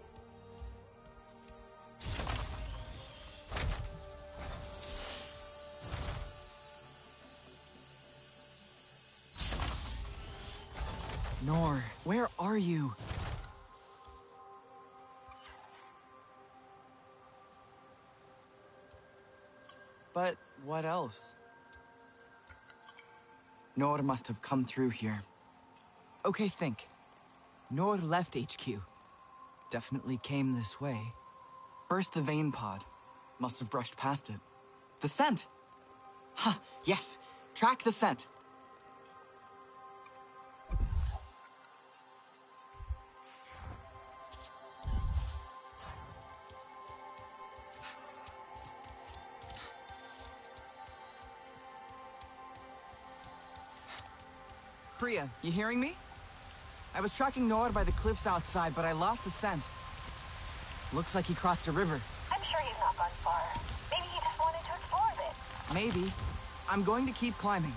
Nor, where are you? But what else? Nor must have come through here. Okay, think. Nor left HQ. Definitely came this way. Burst the vein pod. Must have brushed past it. The scent! Huh, yes. Track the scent. Priya, you hearing me? I was tracking Nord by the cliffs outside, but I lost the scent. Looks like he crossed a river. I'm sure he's not gone far. Maybe he just wanted to explore a bit. Maybe. I'm going to keep climbing.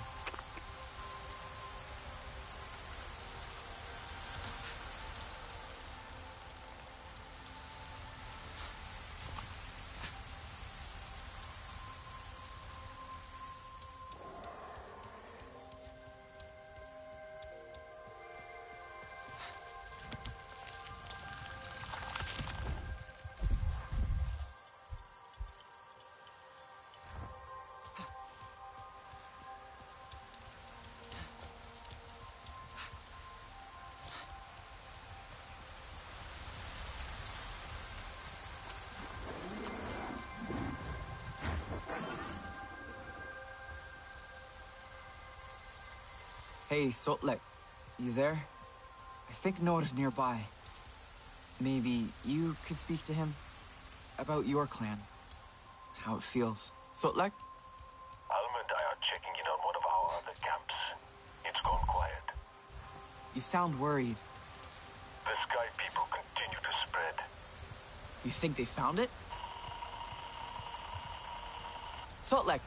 Hey, Sotlek, you there? I think Nord's nearby. Maybe you could speak to him about your clan. How it feels. Sotlek? Alma and I are checking in on one of our other camps. It's gone quiet. You sound worried. The Sky people continue to spread. You think they found it? Sotlek!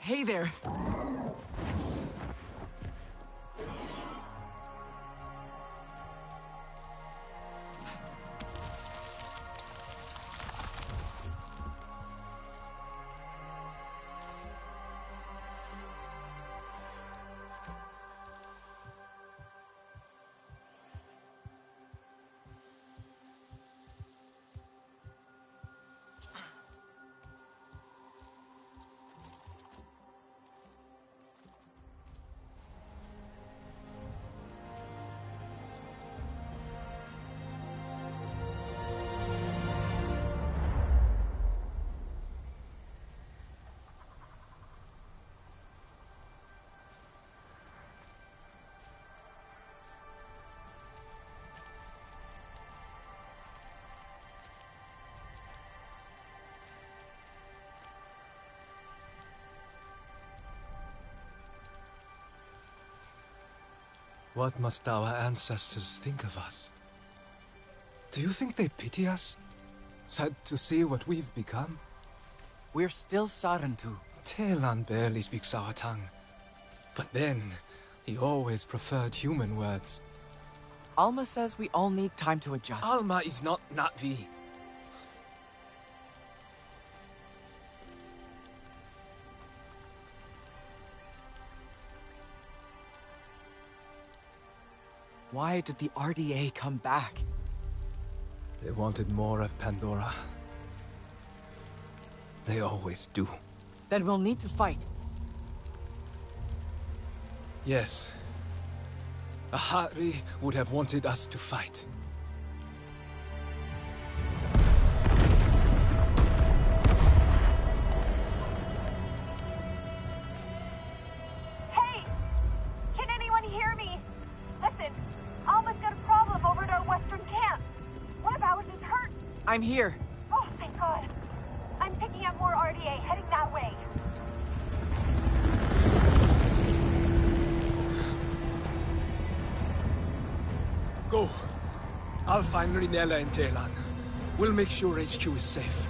Hey there! What must our ancestors think of us? Do you think they pity us? Sad to see what we've become? We're still Sarentu. Telan barely speaks our tongue. But then, he always preferred human words. Alma says we all need time to adjust. Alma is not Na'vi. Why did the RDA come back? They wanted more of Pandora. They always do. Then we'll need to fight. Yes. Ahari would have wanted us to fight. Hey! Can anyone hear me? Listen, Alma's got a problem over at our western camp. One of ours is hurt. I'm here. Oh, thank God. I'm picking up more RDA, heading that way. Go. I'll find Rinella and Telan. We'll make sure HQ is safe.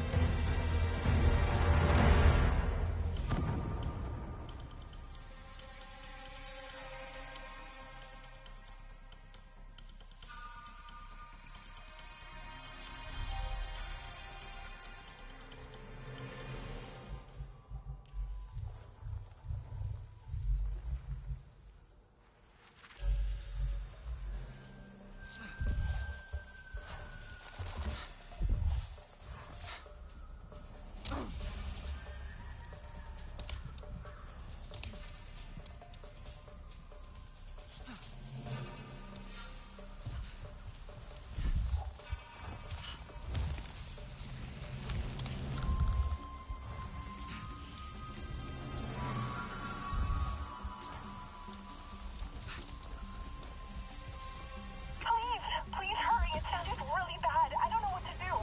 Please hurry. It sounded really bad. I don't know what to do.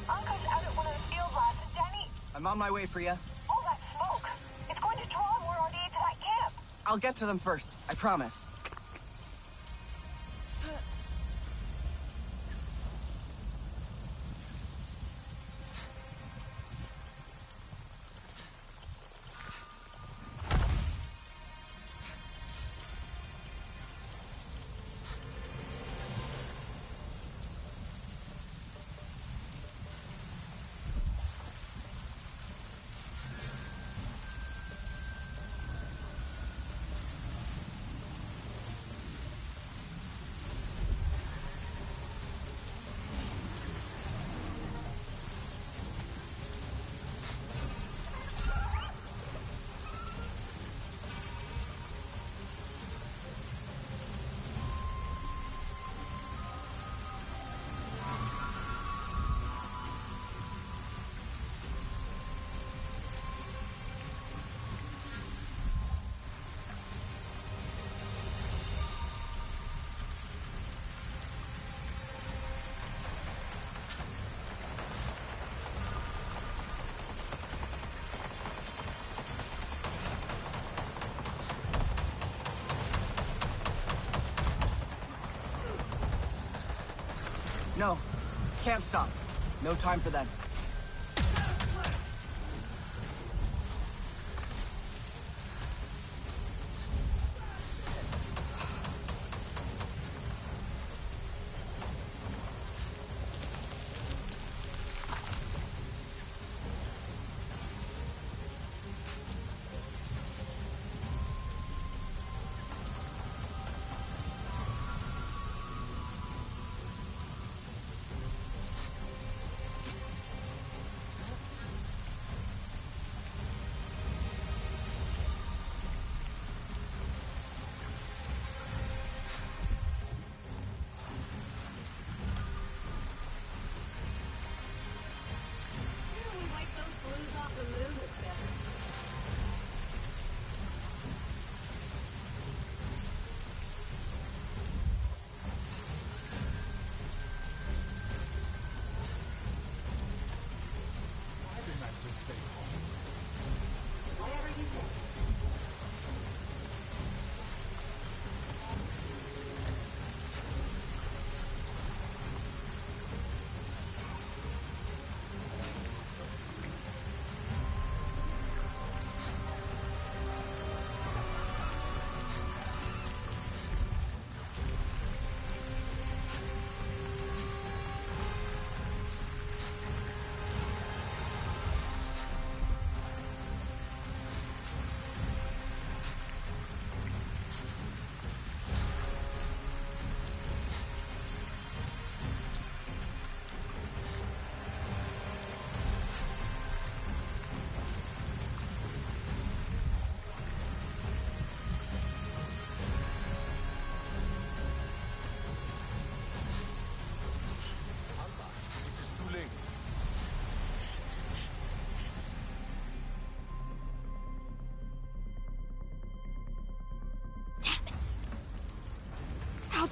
Anka's out at one of the field labs, and Danny... I'm on my way, Priya. All that smoke. It's going to draw more RDA to that camp. I'll get to them first. I promise. No, can't stop. No time for them.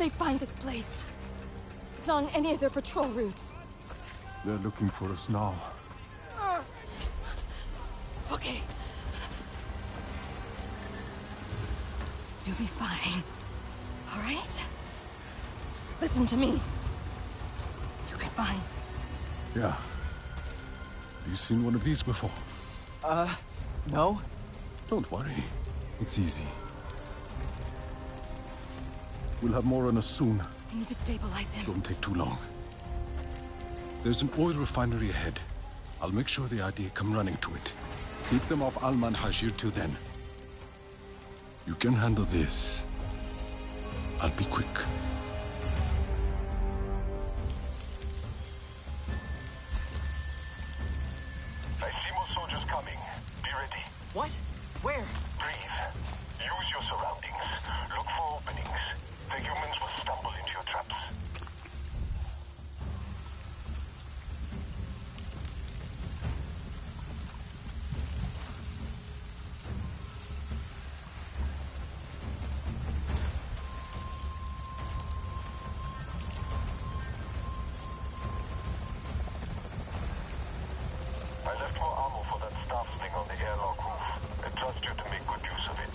they find this place? It's not on any of their patrol routes. They're looking for us now. Okay. You'll be fine. All right? Listen to me. You'll be fine. Yeah. Have you seen one of these before? No. Don't worry. It's easy. We'll have more on us soon. I need to stabilize him. Don't take too long. There's an oil refinery ahead. I'll make sure the ID come running to it. Keep them off Alma and Hajir till then. You can handle this. I'll be quick. I see more soldiers coming. Be ready. What? Where? Breathe. Use your surroundings. Look for openings. The humans will stumble into your traps. I left more ammo for that staff thing on the airlock roof. I trust you to make good use of it.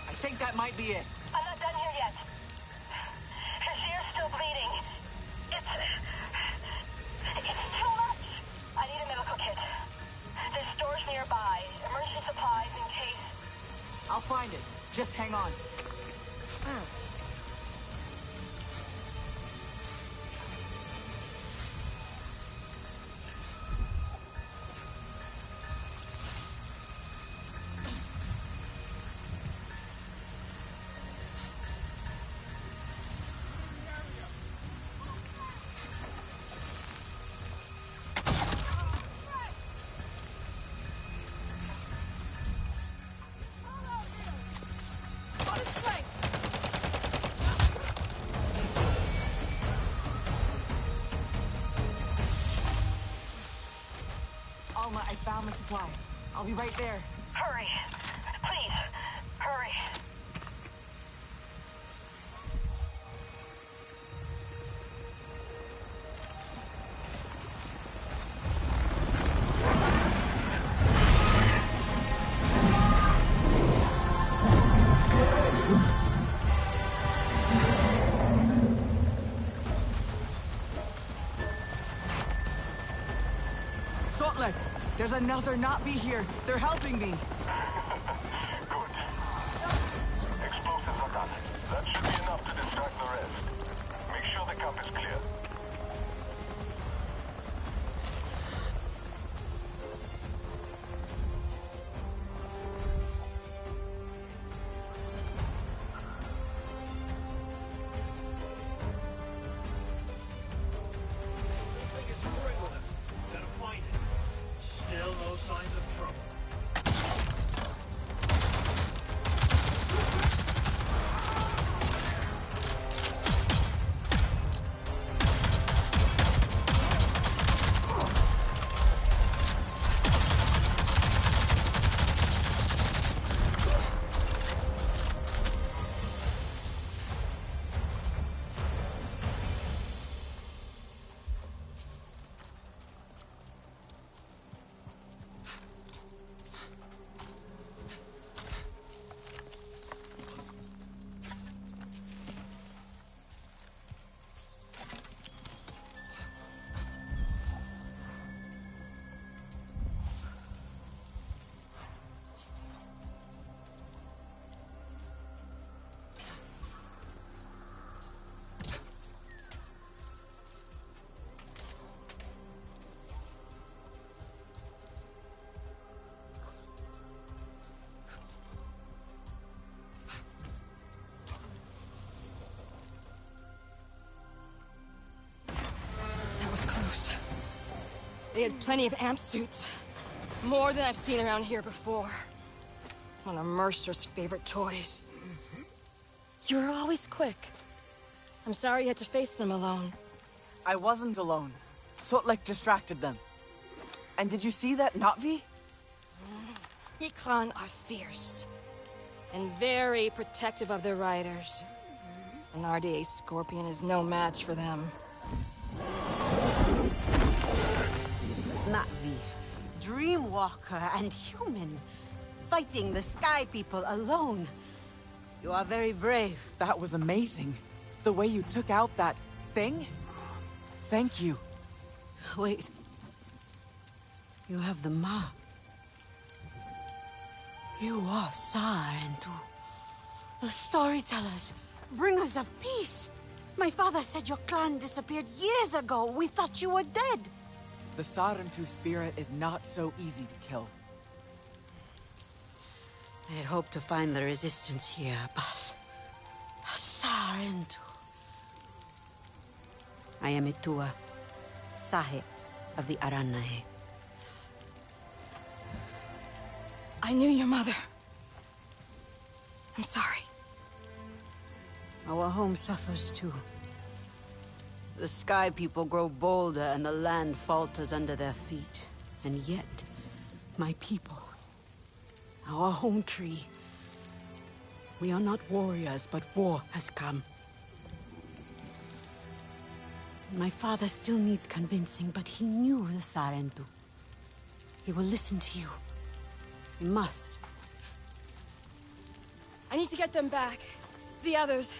I think that might be it. I'm not done here yet. His ear's still bleeding. It's too much. I need a medical kit. There's stores nearby. Emergency supplies in case. I'll find it. Just hang on. Alma, I found the supplies. I'll be right there. Hurry. Please, hurry. Sotlek, there's another Na'vi here. They're helping me. Explosives are done. That should be enough to distract the rest. Make sure the camp is clear. Still no signs of trouble. That was close. They had plenty of amp suits. More than I've seen around here before. One of Mercer's favorite toys. You were always quick. I'm sorry you had to face them alone. I wasn't alone. Sotlek distracted them. And did you see that Na'vi? Ikran are fierce. And very protective of their riders. An RDA Scorpion is no match for them. Na'vi, Dreamwalker and human, fighting the Sky People alone. You are very brave. That was amazing. The way you took out that thing? Thank you. Wait. You have the mark. You are Sarentu. The storytellers, bringers of peace. My father said your clan disappeared years ago. We thought you were dead. The Sarentu spirit is not so easy to kill. I had hoped to find the resistance here, but... Sarentu. I am Itua, Sahe of the Aranae. I knew your mother. I'm sorry. Our home suffers too. The Sky People grow bolder and the land falters under their feet. And yet, my people, our home tree, we are not warriors, but war has come. My father still needs convincing, but he knew the Sarentu. He will listen to you. He must. I need to get them back. The others.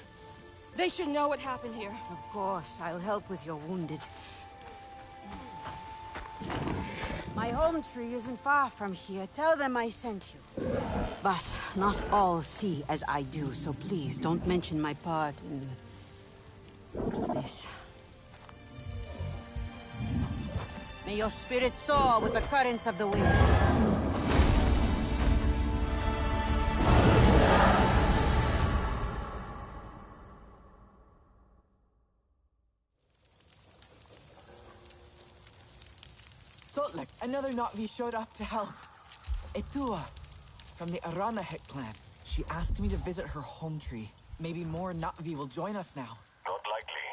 They should know what happened here. Of course, I'll help with your wounded. My home tree isn't far from here. Tell them I sent you. But not all see as I do, so please don't mention my part in this. May your spirit soar with the currents of the wind. Sotlek, another Na'vi showed up to help. Itua, from the Aranahe clan. She asked me to visit her home tree. Maybe more Na'vi will join us now. Not likely.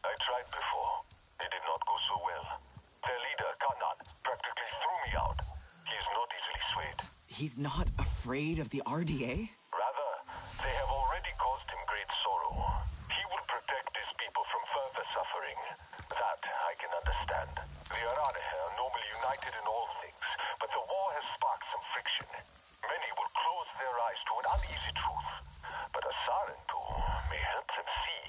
I tried before. It did not go so well. Their leader, Kanan, practically threw me out. He is not easily swayed. He's not afraid of the RDA? Rather, they have already caused him great sorrow. He will protect his people from further suffering. That I can understand. The Aranahe are normally united in all things, but the war has sparked some friction. Many will close their eyes to an uneasy truth, but a Sarentu may help them see.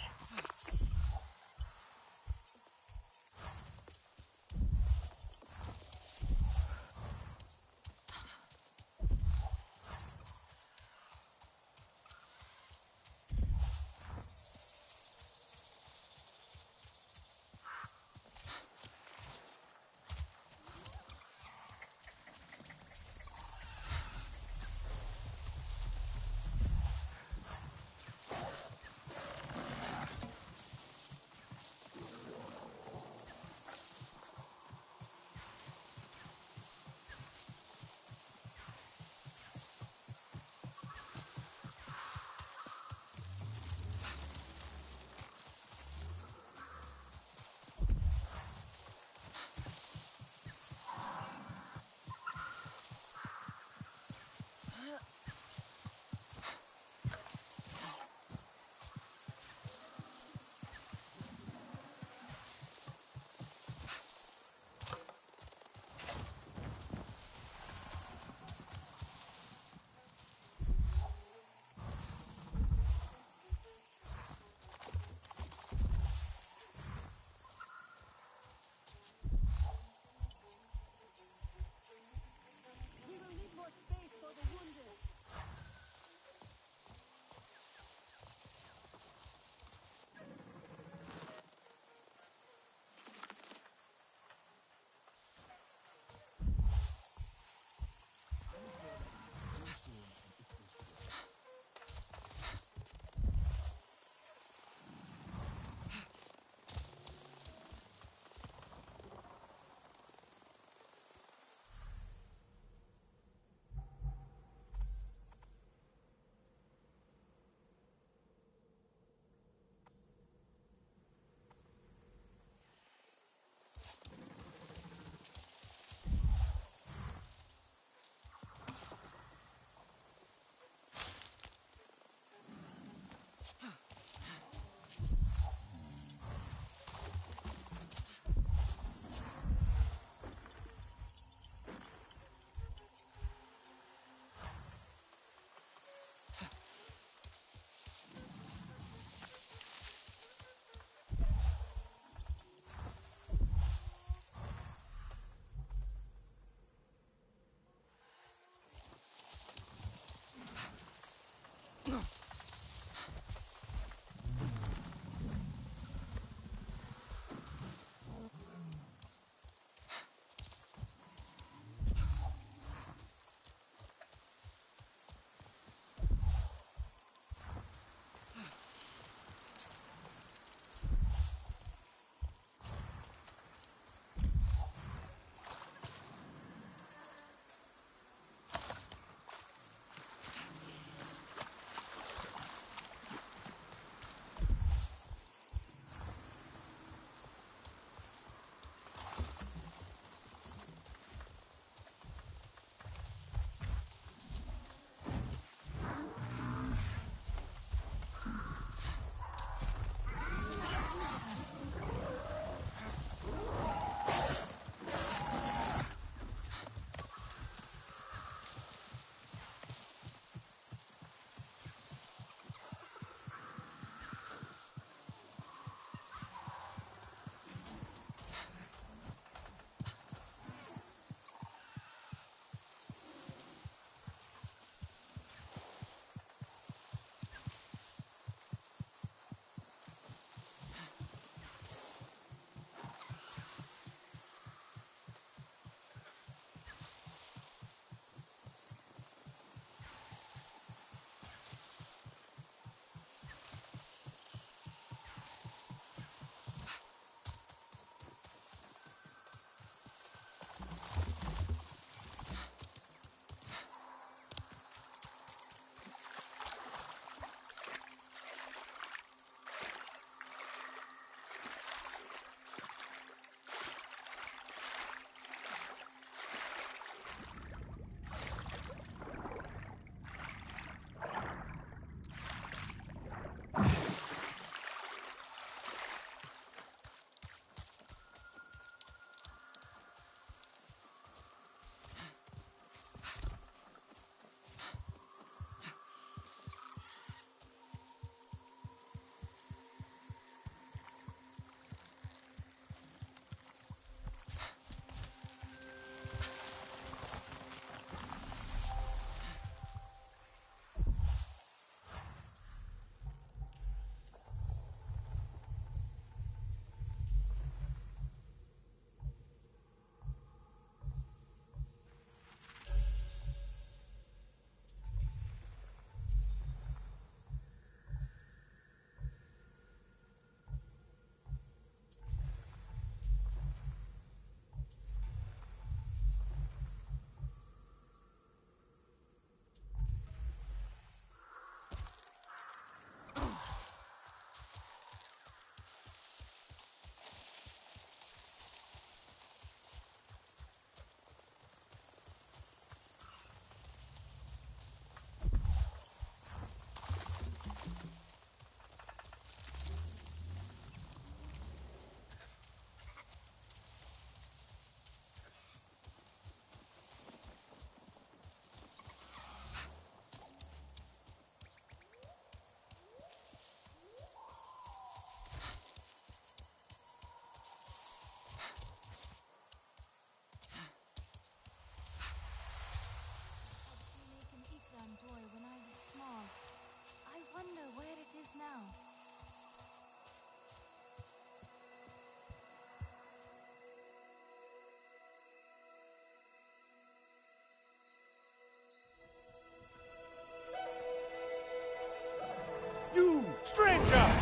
Stranger!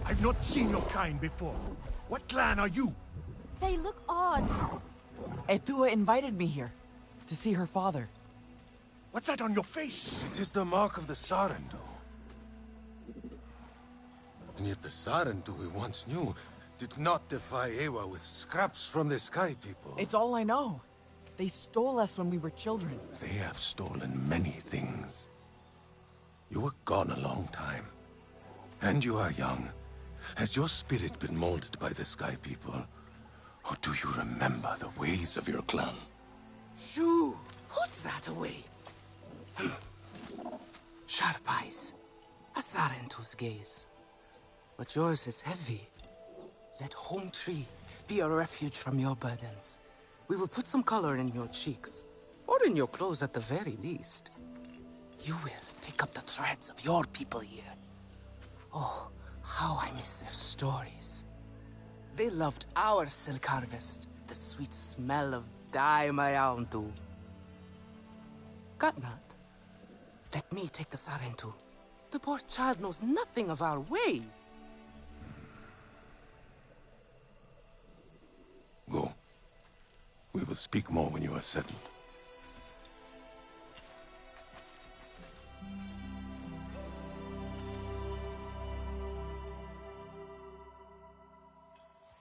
I've not seen your kind before. What clan are you? They look odd. Etua invited me here to see her father. What's that on your face? It is the mark of the Sarentu. And yet the Sarentu we once knew did not defy Ewa with scraps from the Sky People. It's all I know. They stole us when we were children. They have stolen many things. You were gone a long time. And you are young. Has your spirit been molded by the Sky People? Or do you remember the ways of your clan? Shoo! Put that away. Sharp eyes. A Sarentu's gaze. But yours is heavy. Let Home Tree be a refuge from your burdens. We will put some color in your cheeks. Or in your clothes at the very least. You will pick up the threads of your people here. Oh, how I miss their stories. They loved our silk harvest, the sweet smell of dye mayauntu. Katnat, let me take the Sarentu. The poor child knows nothing of our ways. Go. We will speak more when you are settled.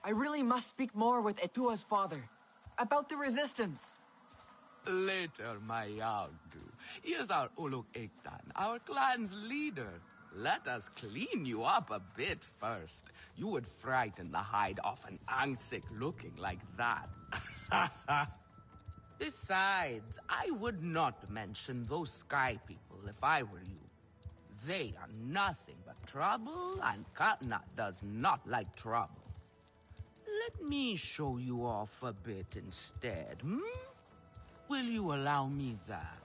I really must speak more with Etua's father. About the resistance. Later, my Yagdu. Here's our Uluk Ektan, our clan's leader. Let us clean you up a bit first. You would frighten the hide off an Angsik looking like that. Besides, I would not mention those Sky People if I were you. They are nothing but trouble, and Katnat does not like trouble. Let me show you off a bit instead, hmm? Will you allow me that?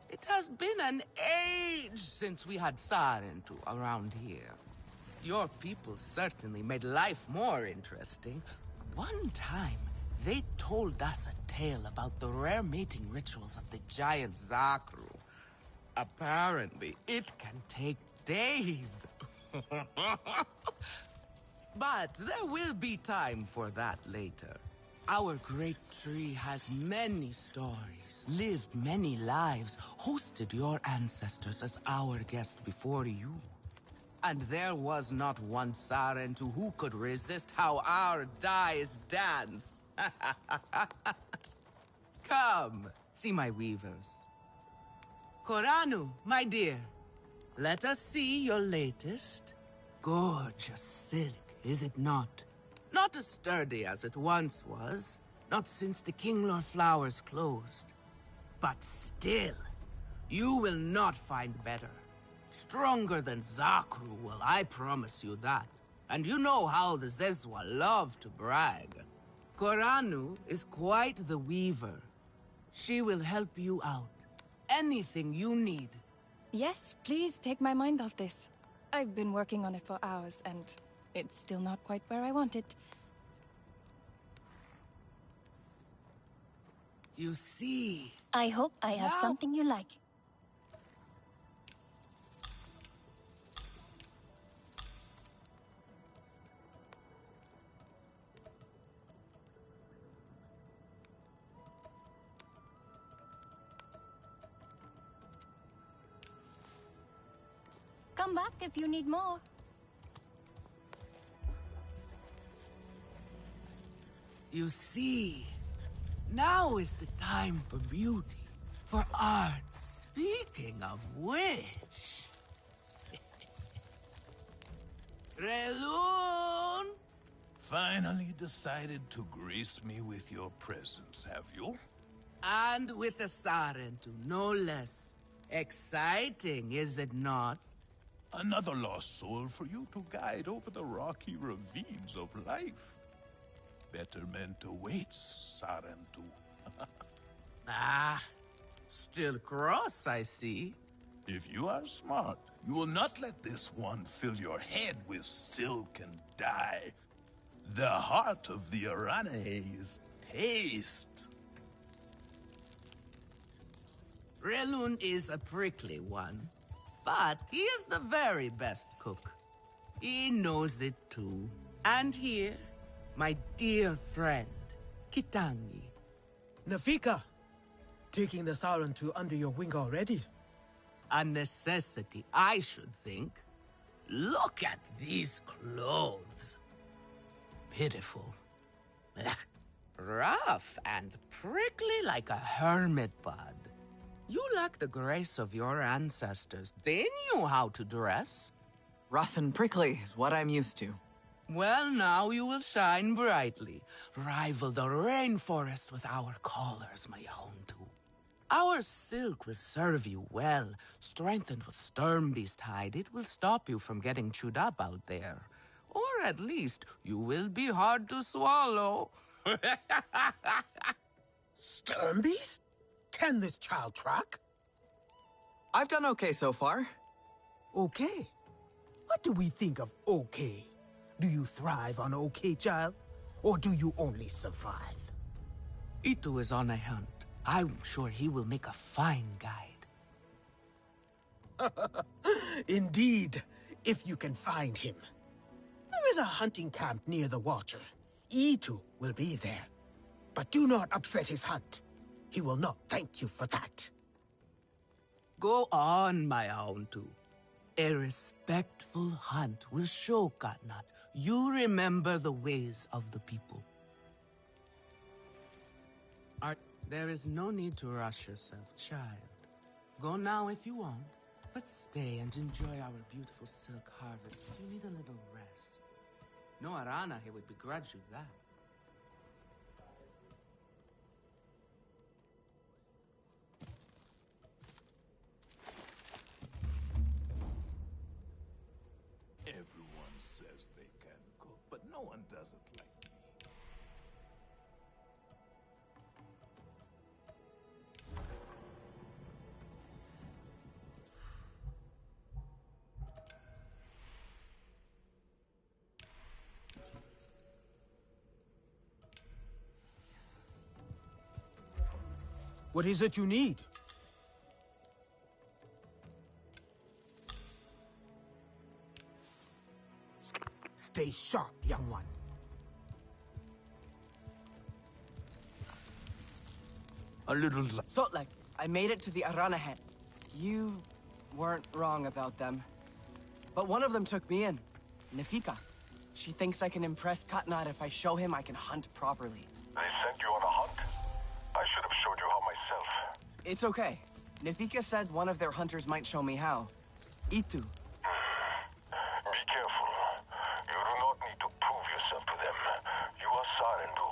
It has been an age since we had Sarentu around here. Your people certainly made life more interesting. One time, they told us a tale about the rare mating rituals of the giant Zakru. Apparently, it can take days. But there will be time for that later. Our great tree has many stories, lived many lives, hosted your ancestors as our guest before you. And there was not one Sarentu who could resist how our dyes dance. Come, see my weavers. Koranu, my dear, let us see your latest. Gorgeous silk, is it not? Not as sturdy as it once was, not since the Kinglor flowers closed. But still, you will not find better. Stronger than Zakru will, I promise you that. And you know how the Zezwa love to brag. Koranu is quite the weaver. She will help you out. Anything you need. Yes, please take my mind off this. I've been working on it for hours, and it's still not quite where I want it. You see... I hope I have something you like. Come back if you need more. You see, now is the time for beauty, for art. Speaking of which... Relun! Finally decided to grace me with your presence, have you? And with a Sarentu, no less. Exciting, is it not? Another lost soul for you to guide over the rocky ravines of life. Better meant awaits, Sarentu. Ah, still cross, I see. If you are smart, you will not let this one fill your head with silk and dye. The heart of the Arane is taste. Relun is a prickly one. But he is the very best cook. He knows it too. And here, my dear friend, Kitangi. Nafika, taking the Sarantu under your wing already? A necessity, I should think. Look at these clothes. Pitiful. Rough and prickly like a hermit bud. You lack the grace of your ancestors. They knew how to dress. Rough and prickly is what I'm used to. Well, now you will shine brightly. Rival the rainforest with our collars, my Houndu. Our silk will serve you well. Strengthened with Sturmbeast hide, it will stop you from getting chewed up out there. Or at least, you will be hard to swallow. Sturmbeast? Can this child track? I've done okay so far. Okay? What do we think of okay? Do you thrive on okay, child? Or do you only survive? Itu is on a hunt. I'm sure he will make a fine guide. Indeed, if you can find him. There is a hunting camp near the water. Itu will be there. But do not upset his hunt. He will not thank you for that. Go on, my Houndu. A respectful hunt will show Katnat you remember the ways of the people. There is no need to rush yourself, child. Go now if you want, but stay and enjoy our beautiful silk harvest if you need a little rest. No Arana here would begrudge you that. Everyone says they can cook, but no one does it like me. What is it you need? Stay sharp, young one. A little... Sotlek, I made it to the Arana head. You weren't wrong about them. But one of them took me in. Nafika. She thinks I can impress Katnat if I show him I can hunt properly. They sent you on a hunt? I should have showed you how myself. It's okay. Nafika said one of their hunters might show me how. Itu. Be careful. You do not need to prove yourself to them. You are Sarendu,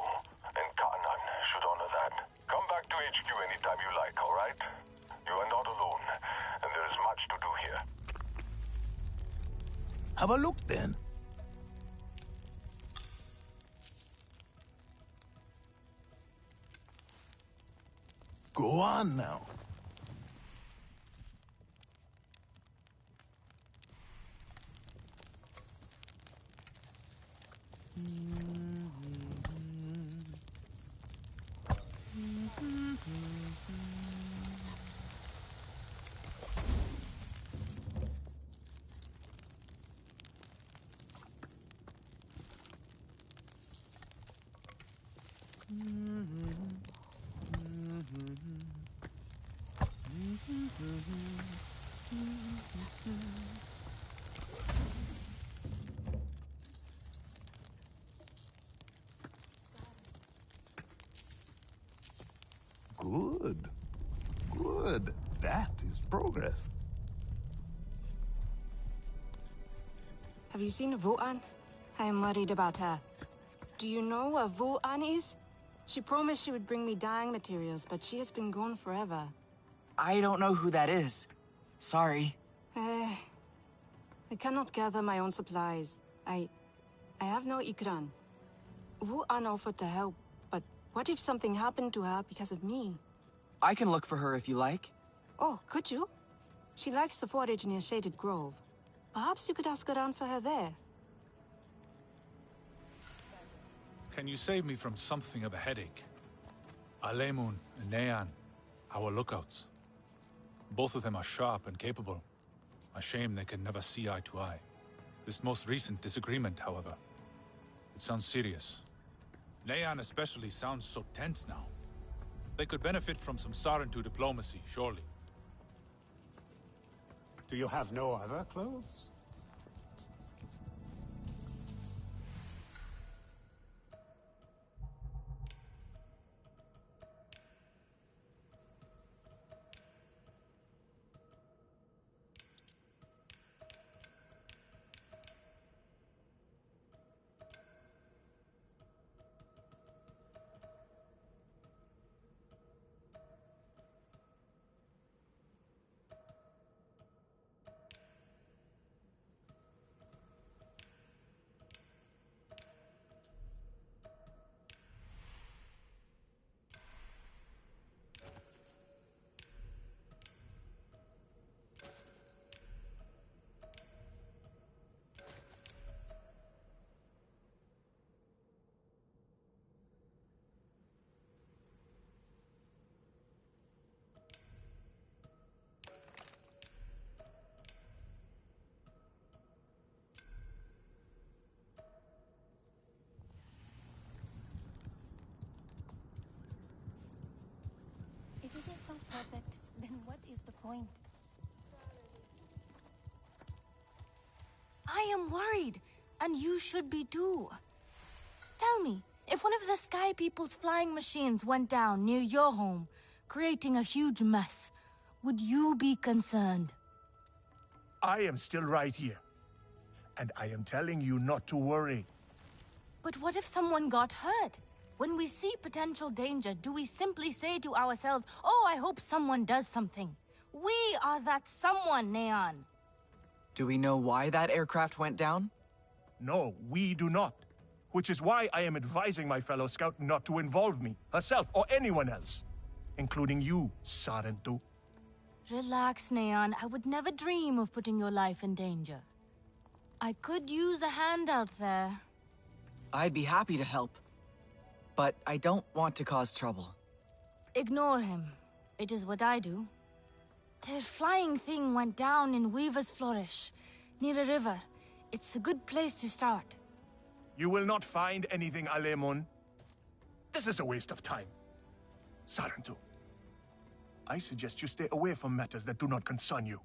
and Katnat should honor that. Come back to HQ anytime you like, alright? You are not alone, and there is much to do here. Have a look then. Go on now. Good. Good. That is progress. Have you seen Vuan? I am worried about her. Do you know where Vuan is? She promised she would bring me dyeing materials, but she has been gone forever. I don't know who that is. Sorry. I cannot gather my own supplies. I have no ikran. Vuan offered to help, but what if something happened to her because of me? I can look for her if you like. Oh, could you? She likes to forage near Shaded Grove. Perhaps you could ask around for her there. Can you save me from something of a headache? Alemun and Nean, our lookouts. Both of them are sharp and capable. A shame they can never see eye to eye. This most recent disagreement, however, it sounds serious. Neon especially sounds so tense now. They could benefit from some Sarentu diplomacy, surely. Do you have no other clothes? If it is not perfect, then what is the point? I am worried, and you should be too. Tell me, if one of the Sky People's flying machines went down near your home, creating a huge mess, would you be concerned? I am still right here. And I am telling you not to worry. But what if someone got hurt? When we see potential danger, do we simply say to ourselves, oh, I hope someone does something? We are that someone, Neon. Do we know why that aircraft went down? No, we do not. Which is why I am advising my fellow scout not to involve me, herself, or anyone else. Including you, Sarentu. Relax, Neon. I would never dream of putting your life in danger. I could use a hand out there. I'd be happy to help. But I don't want to cause trouble. Ignore him. It is what I do. The flying thing went down in Weaver's Flourish, near a river. It's a good place to start. You will not find anything, Alemon. This is a waste of time. Sarentu, I suggest you stay away from matters that do not concern you.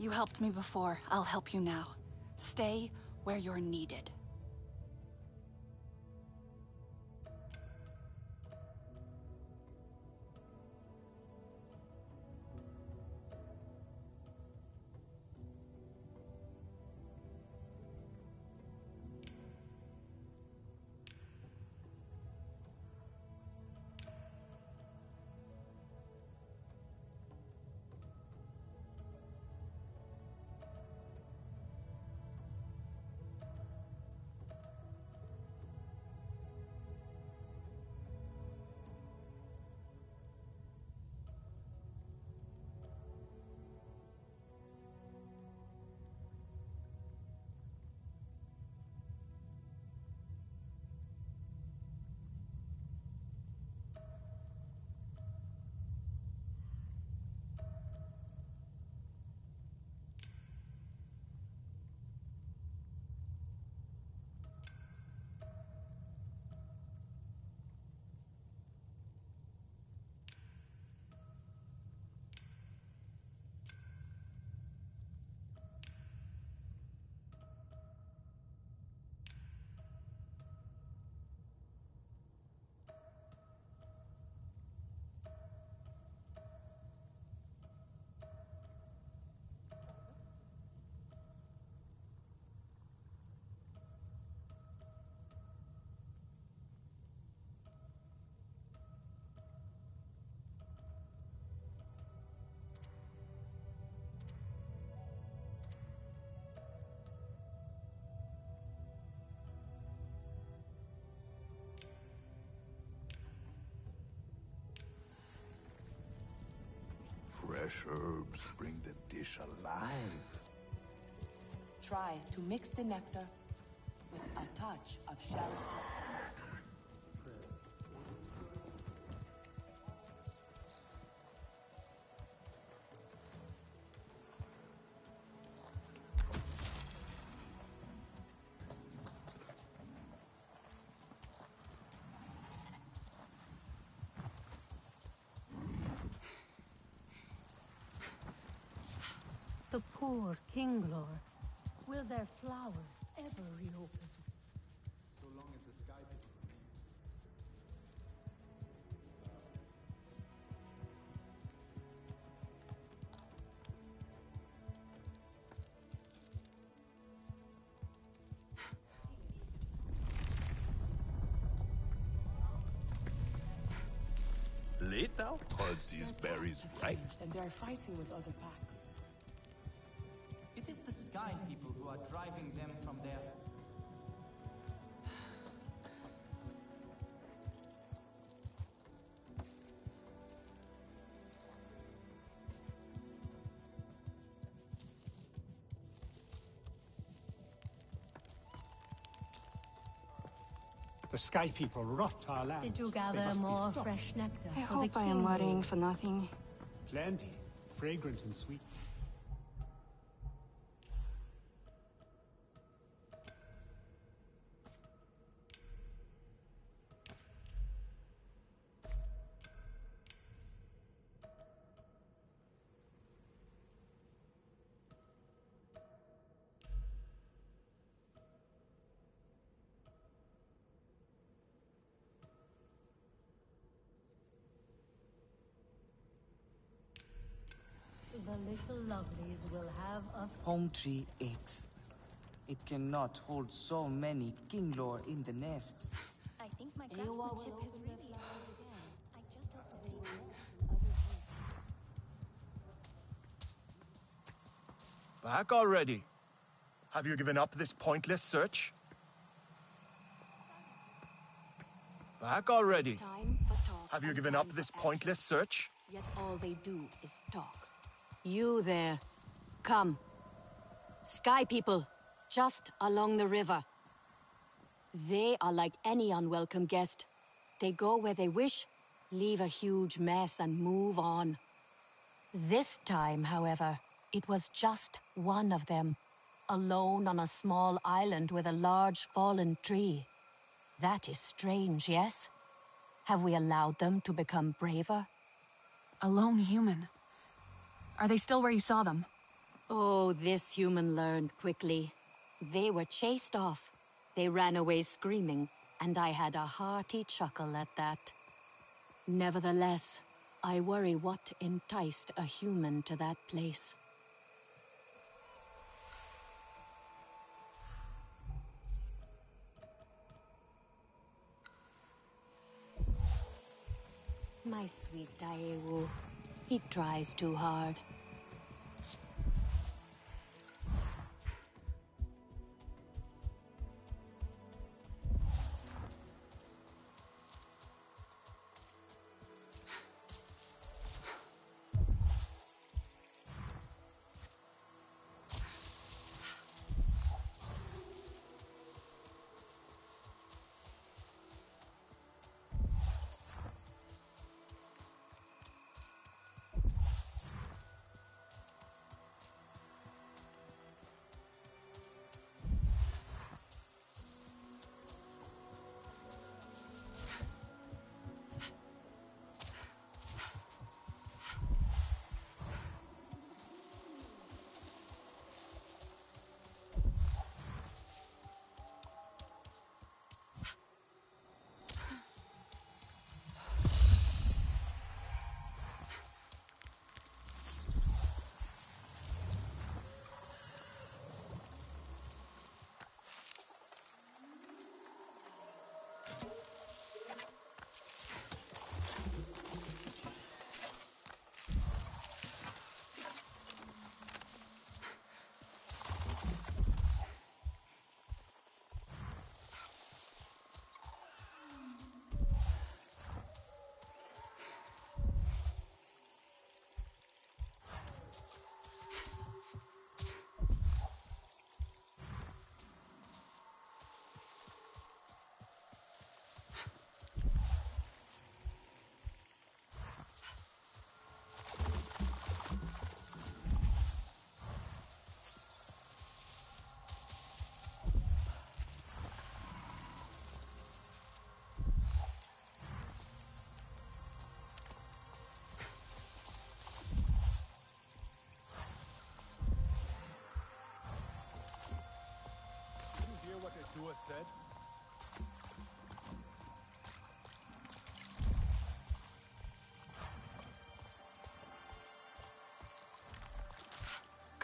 You helped me before. I'll help you now. Stay where you're needed. fresh herbs bring the dish alive. Try to mix the nectar with a touch of shell. The poor Kinglor. Will their flowers ever reopen? So long as the sky Late now? Cause these berries ripe. And they're fighting with other packs. It is the Sky People who are driving them from their... The Sky People rot our lands. Did you They gather must be more stopped. fresh nectar? I for hope the I am king? worrying for nothing. Plenty. Fragrant and sweet. The little lovelies will have a... Home tree aches. It cannot hold so many Kinglor in the nest. I think my craftsmanship has really... I just have to take care. Back already. Have you given up this pointless search? Back already. Time for talk. Have you given up this pointless search? Yet all they do is talk. You there. Come. Sky People, just along the river. They are like any unwelcome guest. They go where they wish, leave a huge mess, and move on. This time, however, it was just one of them, alone on a small island with a large fallen tree. That is strange, yes? Have we allowed them to become braver? A lone human. Are they still where you saw them? Oh, this human learned quickly. They were chased off. They ran away screaming, and I had a hearty chuckle at that. Nevertheless, I worry what enticed a human to that place. My sweet Daewu. He tries too hard.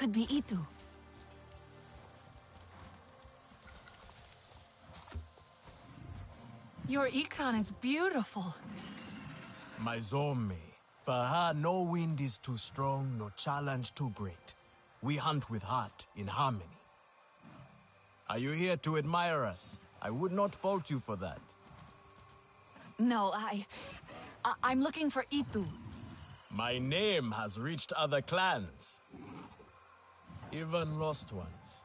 could be Itu. Your Ikran is beautiful. My Zome. For her, no wind is too strong, no challenge too great. We hunt with heart, in harmony. Are you here to admire us? I would not fault you for that. No, I'm looking for Itu. My name has reached other clans. Even lost ones.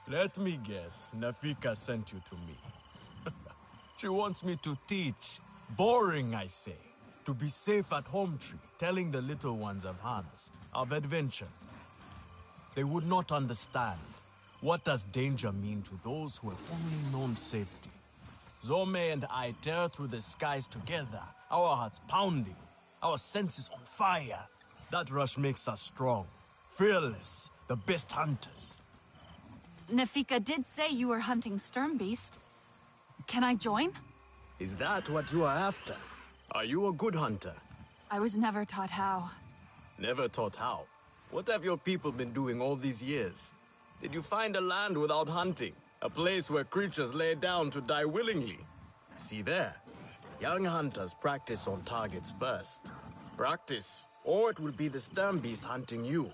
Let me guess, Nafika sent you to me. She wants me to teach. Boring, I say. To be safe at home tree, telling the little ones of Hans, of adventure. They would not understand. What does danger mean to those who have only known safety? Zome and I tear through the skies together, our hearts pounding, our senses on fire. That rush makes us strong, fearless, the best hunters. Nafika did say you were hunting Sternbeast. Can I join? Is that what you are after? Are you a good hunter? I was never taught how. Never taught how? What have your people been doing all these years? Did you find a land without hunting? A place where creatures lay down to die willingly? See there. Young hunters practice on targets first. Practice, or it will be the Sternbeast hunting you.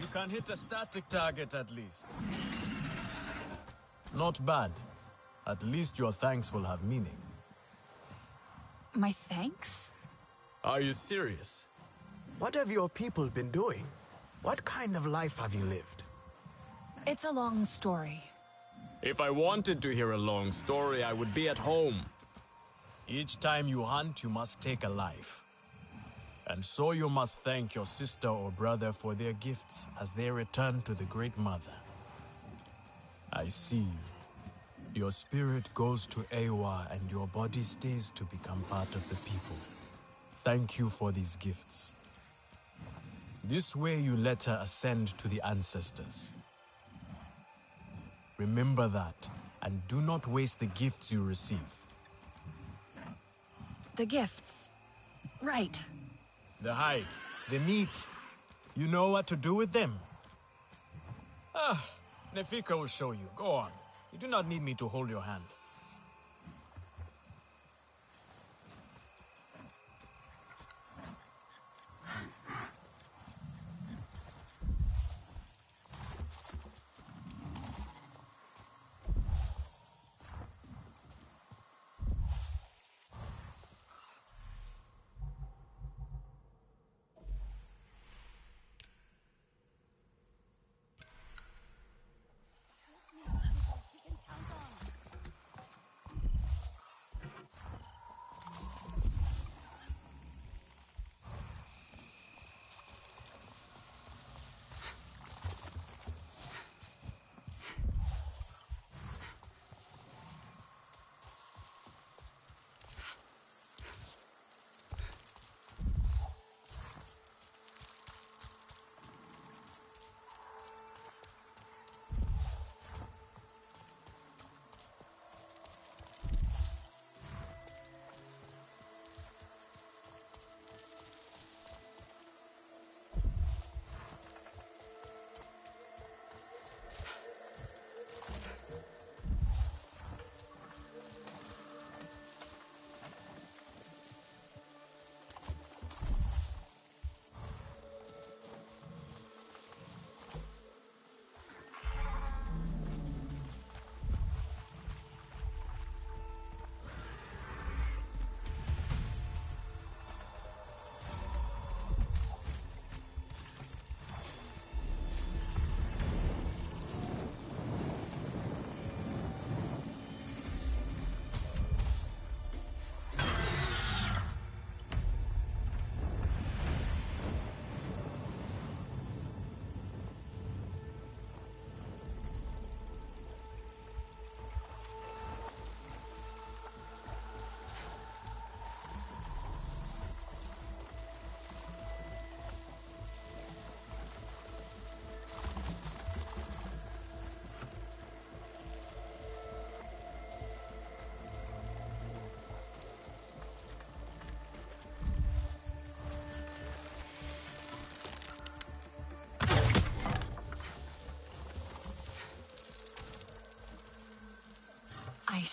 You can hit a static target at least. Not bad. At least your thanks will have meaning. My thanks? Are you serious? What have your people been doing? What kind of life have you lived? It's a long story. If I wanted to hear a long story, I would be at home. Each time you hunt, you must take a life. And so you must thank your sister or brother for their gifts as they return to the Great Mother. I see. Your spirit goes to Ewa and your body stays to become part of the people. Thank you for these gifts. This way you let her ascend to the ancestors. Remember that, and do not waste the gifts you receive. The gifts. Right. The hide, the meat. You know what to do with them? Nefika will show you. Go on. You do not need me to hold your hand.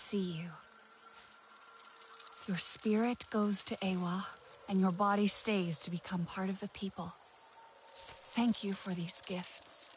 see you. Your spirit goes to Ewa, and your body stays to become part of the people. Thank you for these gifts.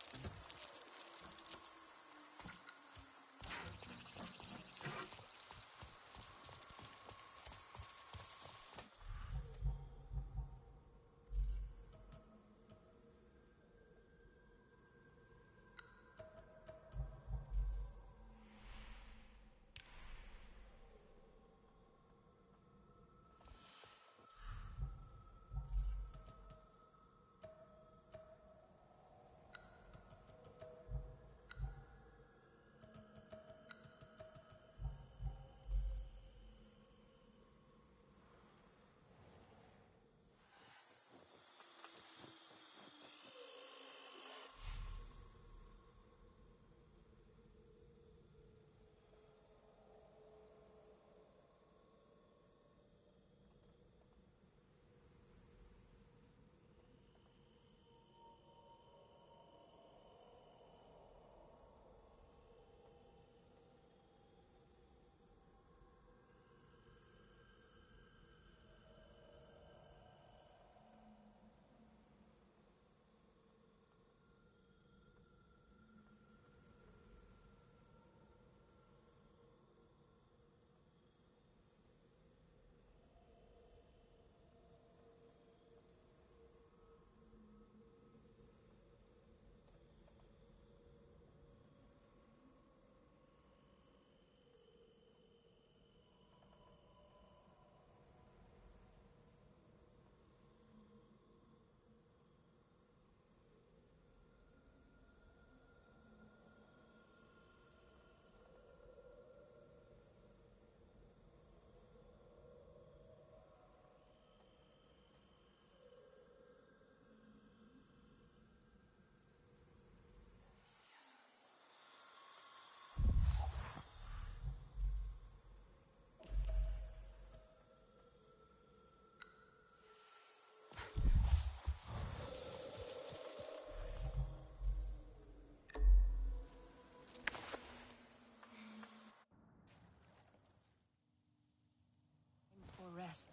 Rest.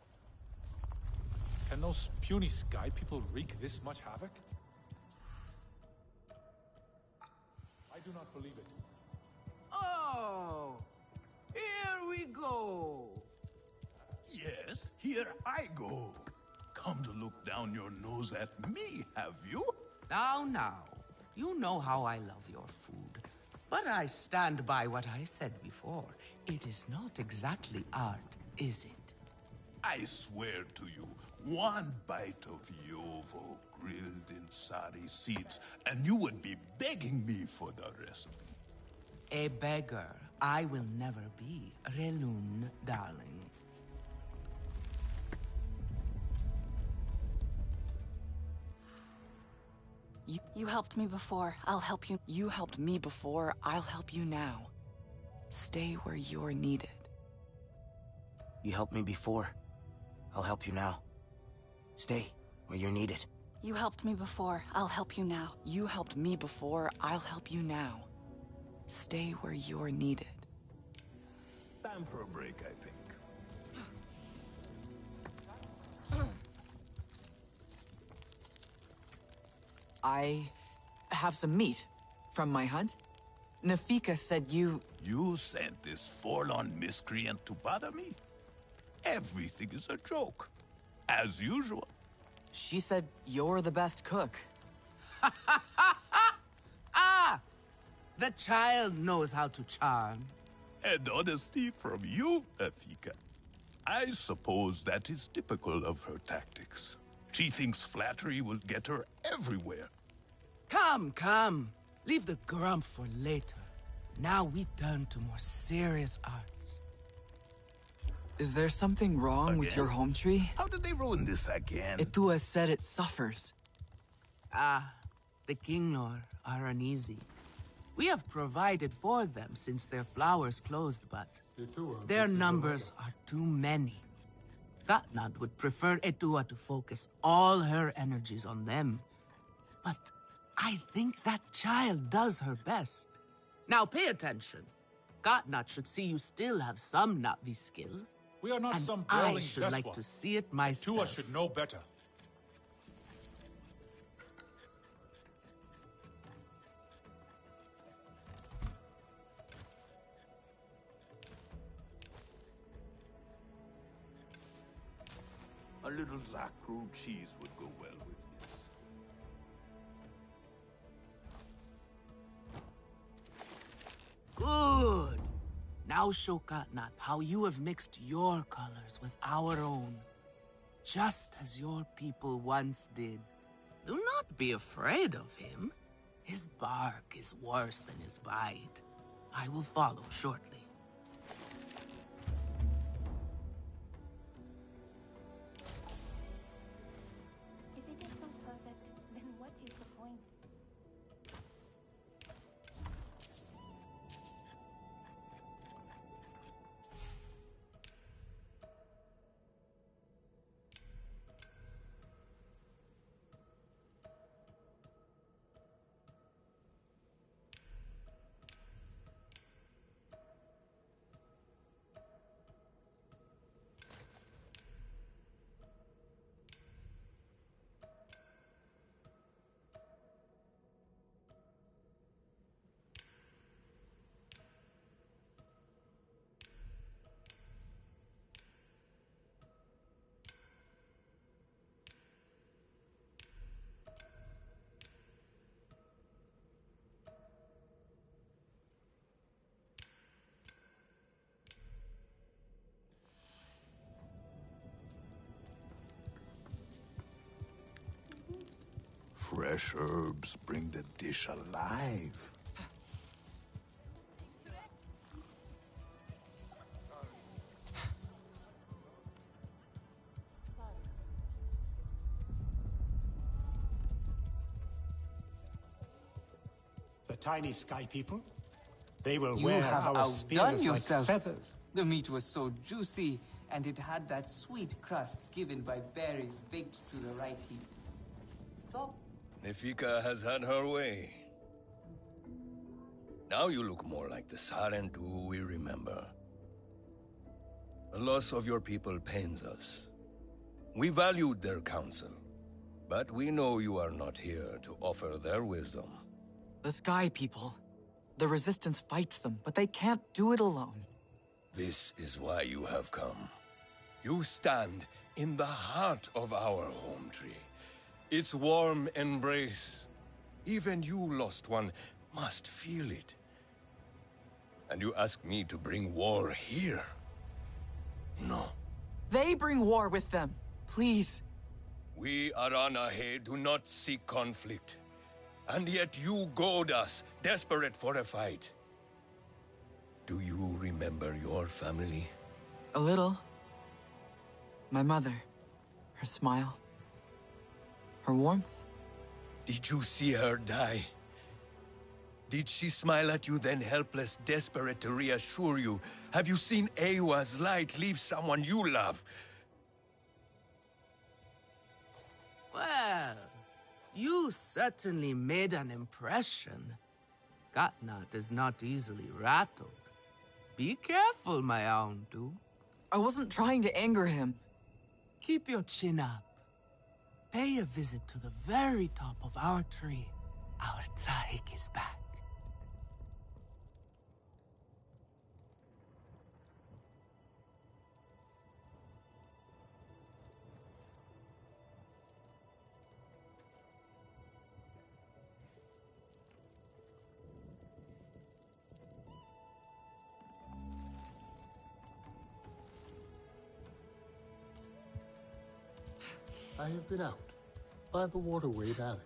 Can those puny sky people wreak this much havoc? I do not believe it. Oh, here we go. Yes, here I go. Come to look down your nose at me, have you? Now. You know how I love your food. But I stand by what I said before. It is not exactly art, is it? I swear to you, one bite of yovo grilled in sari seeds, and you would be begging me for the recipe. A beggar I will never be, Relun, darling. You helped me before. I'll help you. You helped me before, I'll help you now. Stay where you're needed. You helped me before. I'll help you now. Stay where you're needed. You helped me before. I'll help you now. You helped me before, I'll help you now. Stay where you're needed. Time for a break, I think. I have some meat from my hunt. Nafika said you... You sent this forlorn miscreant to bother me? Everything is a joke. As usual. She said you're the best cook. Ah! The child knows how to charm. And honesty from you, Nafika. I suppose that is typical of her tactics. She thinks flattery will get her everywhere. Come. Leave the grump for later. Now we turn to more serious arts. Is there something wrong with your home tree? How did they ruin this again? Itua said it suffers. The Kinglor are uneasy. We have provided for them since their flowers closed, but their numbers are too many. Gatnad would prefer Etua to focus all her energies on them. But I think that child does her best. Now pay attention. Katnat should see you still have some Na'vi skill. We are not And some I brawling should like Zeswa. to see it myself. Tua should know better. A little Zakru cheese would go well with this. Good. Now show Katnat how you have mixed your colors with our own, just as your people once did. Do not be afraid of him. His bark is worse than his bite. I will follow shortly. If it is so perfect, then what is the point? Fresh herbs bring the dish alive. The tiny sky people, they will You wear have our outdone spears yourself. like feathers. The meat was so juicy, and it had that sweet crust given by berries baked to the right heat. So, Nefika has had her way. Now you look more like the Sarentu we remember. The loss of your people pains us. We valued their counsel, but we know you are not here to offer their wisdom. The Sky People. The Resistance fights them, but they can't do it alone. This is why you have come. You stand in the heart of our home tree. Its warm embrace. Even you, lost one, must feel it. And you ask me to bring war here? No. They bring war with them. Please. We Aranahe do not seek conflict. And yet you goad us, desperate for a fight. Do you remember your family? A little. My mother. Her smile. Her warmth. Did you see her die? Did she smile at you then, helpless, desperate to reassure you? Have you seen Ewa's light leave someone you love? Well, you certainly made an impression. Katnat is not easily rattled. Be careful, my Auntu. I wasn't trying to anger him. Keep your chin up. Pay a visit to the very top of our tree. Our Tsahik is back. I have been out, by the waterway valley.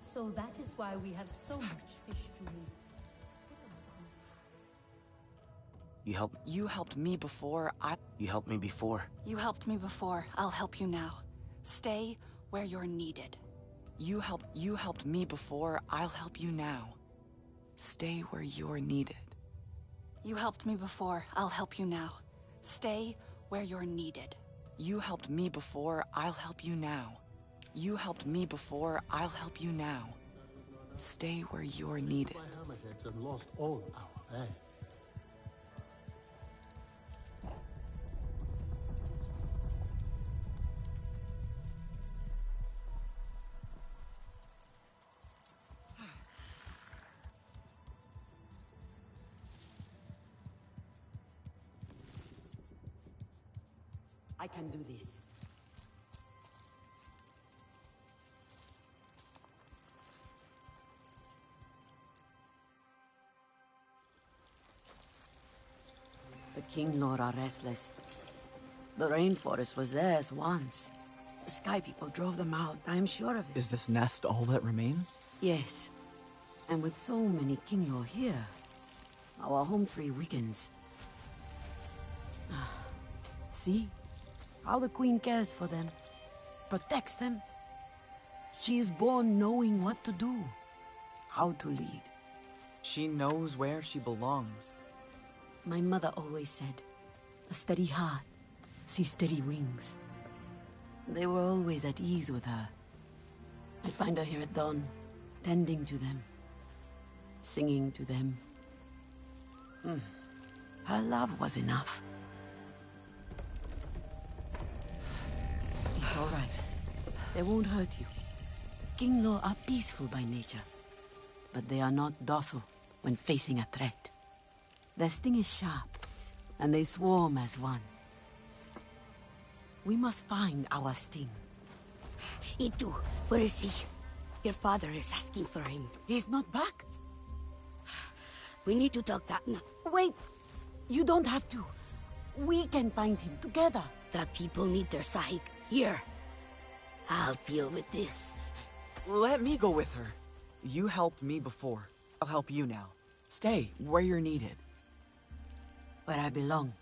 So that is why we have so much fish to eat. You helped me before. You helped me before. You helped me before. I'll help you now. Stay where you're needed. You helped me before. I'll help you now. Stay where you're needed. You helped me before. I'll help you now. Stay where you're needed. You helped me before. I'll help you now. You helped me before. I'll help you now. Stay where you're needed. My hammerheads and lost all our bags. I can do this. The King Lord are restless. The rainforest was theirs once. The Sky People drove them out, I'm sure of it. Is this nest all that remains? Yes. And with so many King Lord here, our home tree weakens. See? How the Queen cares for them. Protects them. She is born knowing what to do. How to lead. She knows where she belongs. My mother always said, a steady heart sees steady wings. They were always at ease with her. I'd find her here at dawn, tending to them, singing to them. Her love was enough. It's all right. They won't hurt you. King Law are peaceful by nature, but they are not docile when facing a threat. Their sting is sharp, and they swarm as one. We must find our sting. Itu, where is he? Your father is asking for him. He's not back? We need to talk that now. Wait! You don't have to. We can find him together. The people need their sahib here. I'll deal with this. Let me go with her. You helped me before. I'll help you now. Stay where you're needed. Where I belong.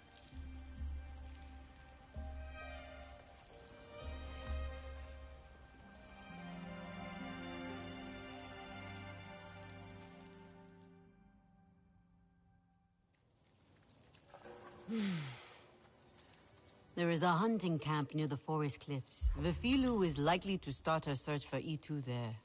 There is a hunting camp near the forest cliffs. Vifilu is likely to start her search for E2 there.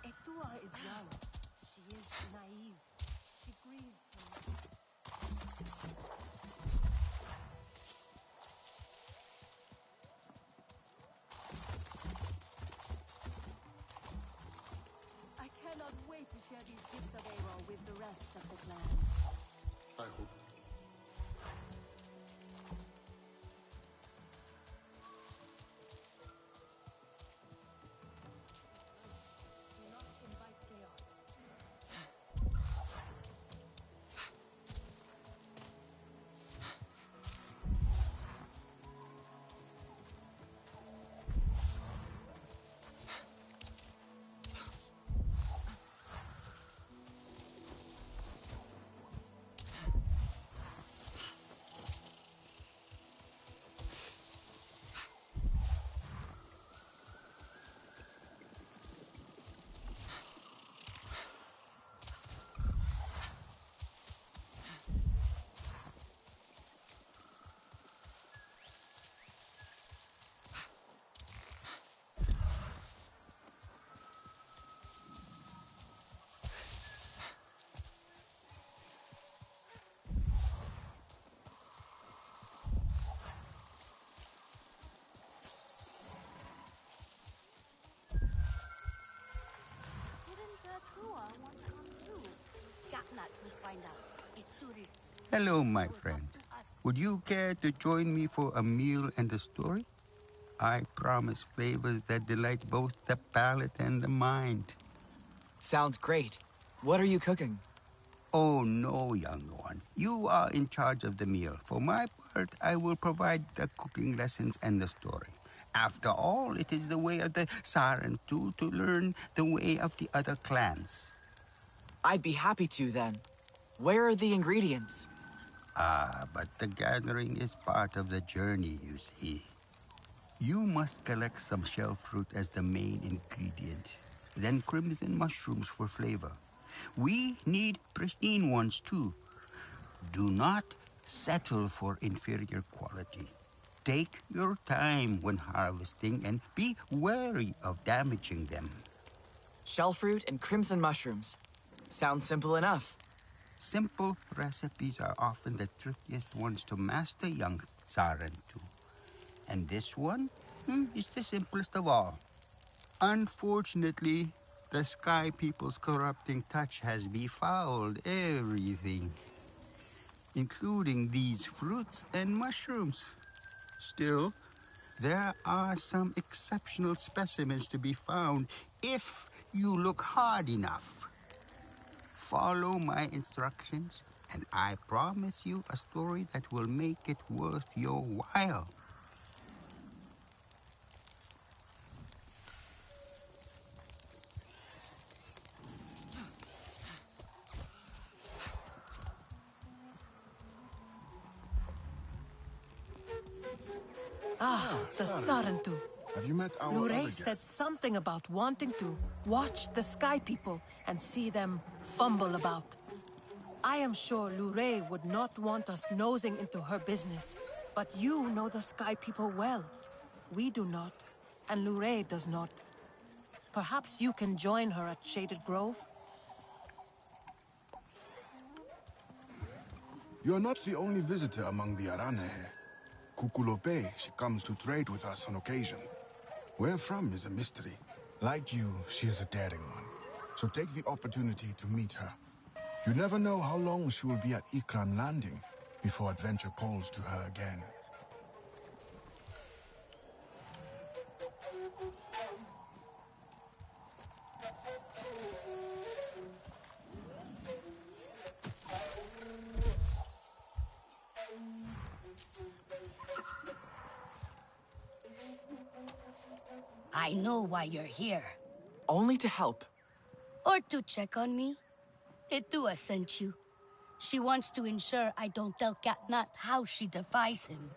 Etua is young. She is naive. She grieves for I cannot wait to share these gifts of Aero with the rest of the clan. I hope. Hello, my friend. Would you care to join me for a meal and a story? I promise flavors that delight both the palate and the mind. Sounds great. What are you cooking? Oh, no, young one. You are in charge of the meal. For my part, I will provide the cooking lessons and the story. After all, it is the way of the Sarentu to learn the way of the other clans. I'd be happy to, then. Where are the ingredients? But the gathering is part of the journey, you see. You must collect some shell fruit as the main ingredient, then crimson mushrooms for flavor. We need pristine ones, too. Do not settle for inferior quality. Take your time when harvesting and be wary of damaging them. Shell fruit and crimson mushrooms. Sounds simple enough. Simple recipes are often the trickiest ones to master, young Sarentu. And this one is the simplest of all. Unfortunately, the Sky People's corrupting touch has befouled everything, including these fruits and mushrooms. Still, there are some exceptional specimens to be found if you look hard enough. Follow my instructions, and I promise you a story that will make it worth your while. The Sarentu. Have you met our Lure other said guest? something about wanting to watch the Sky People and see them fumble about. I am sure Lure would not want us nosing into her business, but you know the Sky People well. We do not, and Lure does not. Perhaps you can join her at Shaded Grove? You are not the only visitor among the Arane. Kukulope, she comes to trade with us on occasion. Where from is a mystery. Like you, she is a daring one. So take the opportunity to meet her. You never know how long she will be at Ikran Landing before adventure calls to her again. I know why you're here. Only to help. Or to check on me. Etua sent you. She wants to ensure I don't tell Katnat how she defies him.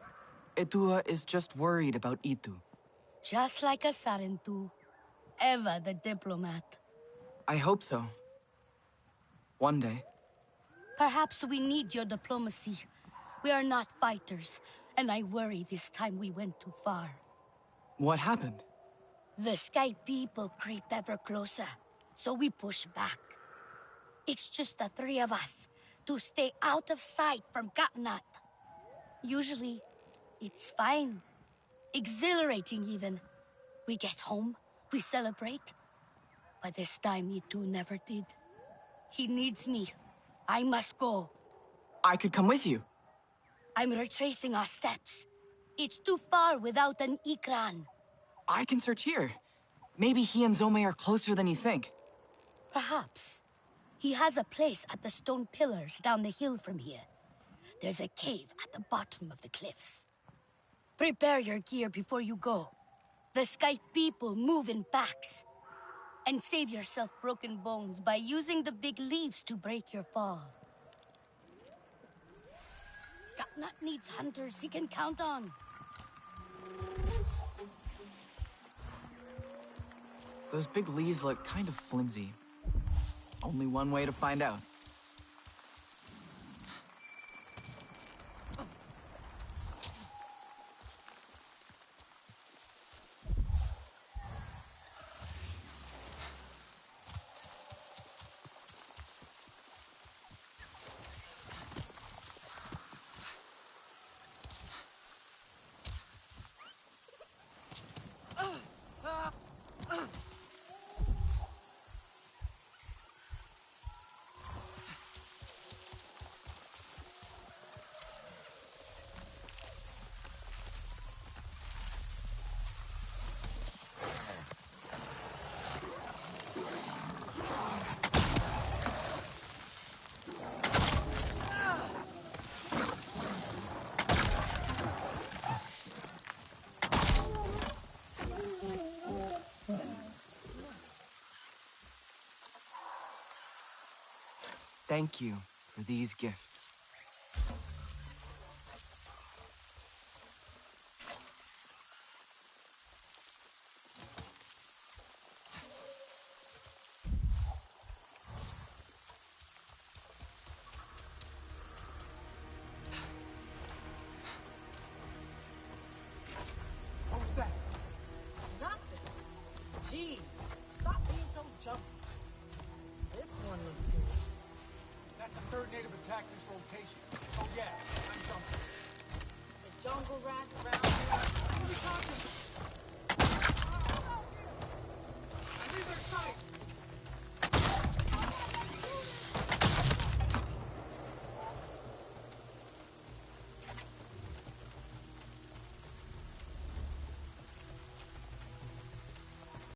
Etua is just worried about Itu. Just like a Sarentu. Eva the diplomat. I hope so. One day. Perhaps we need your diplomacy. We are not fighters, and I worry this time we went too far. What happened? The Sky People creep ever closer, so we push back. It's just the three of us, to stay out of sight from Katnat. Usually, it's fine. Exhilarating even. We get home, we celebrate. But this time, Itu never did. He needs me. I must go. I could come with you. I'm retracing our steps. It's too far without an Ikran. I can search here. Maybe he and Zome are closer than you think. Perhaps. He has a place at the stone pillars down the hill from here. There's a cave at the bottom of the cliffs. Prepare your gear before you go. The Sky People move in packs. And save yourself broken bones by using the big leaves to break your fall. Katnat needs hunters he can count on. Those big leaves look kind of flimsy. Only one way to find out. Thank you for these gifts. What was that? Nothing. Gee, stop being so jumpy. This one looks good. That's the third native attack this rotation. Oh yeah, I'm jumping. The jungle rats around here. What are you talking about? I'm in their sight!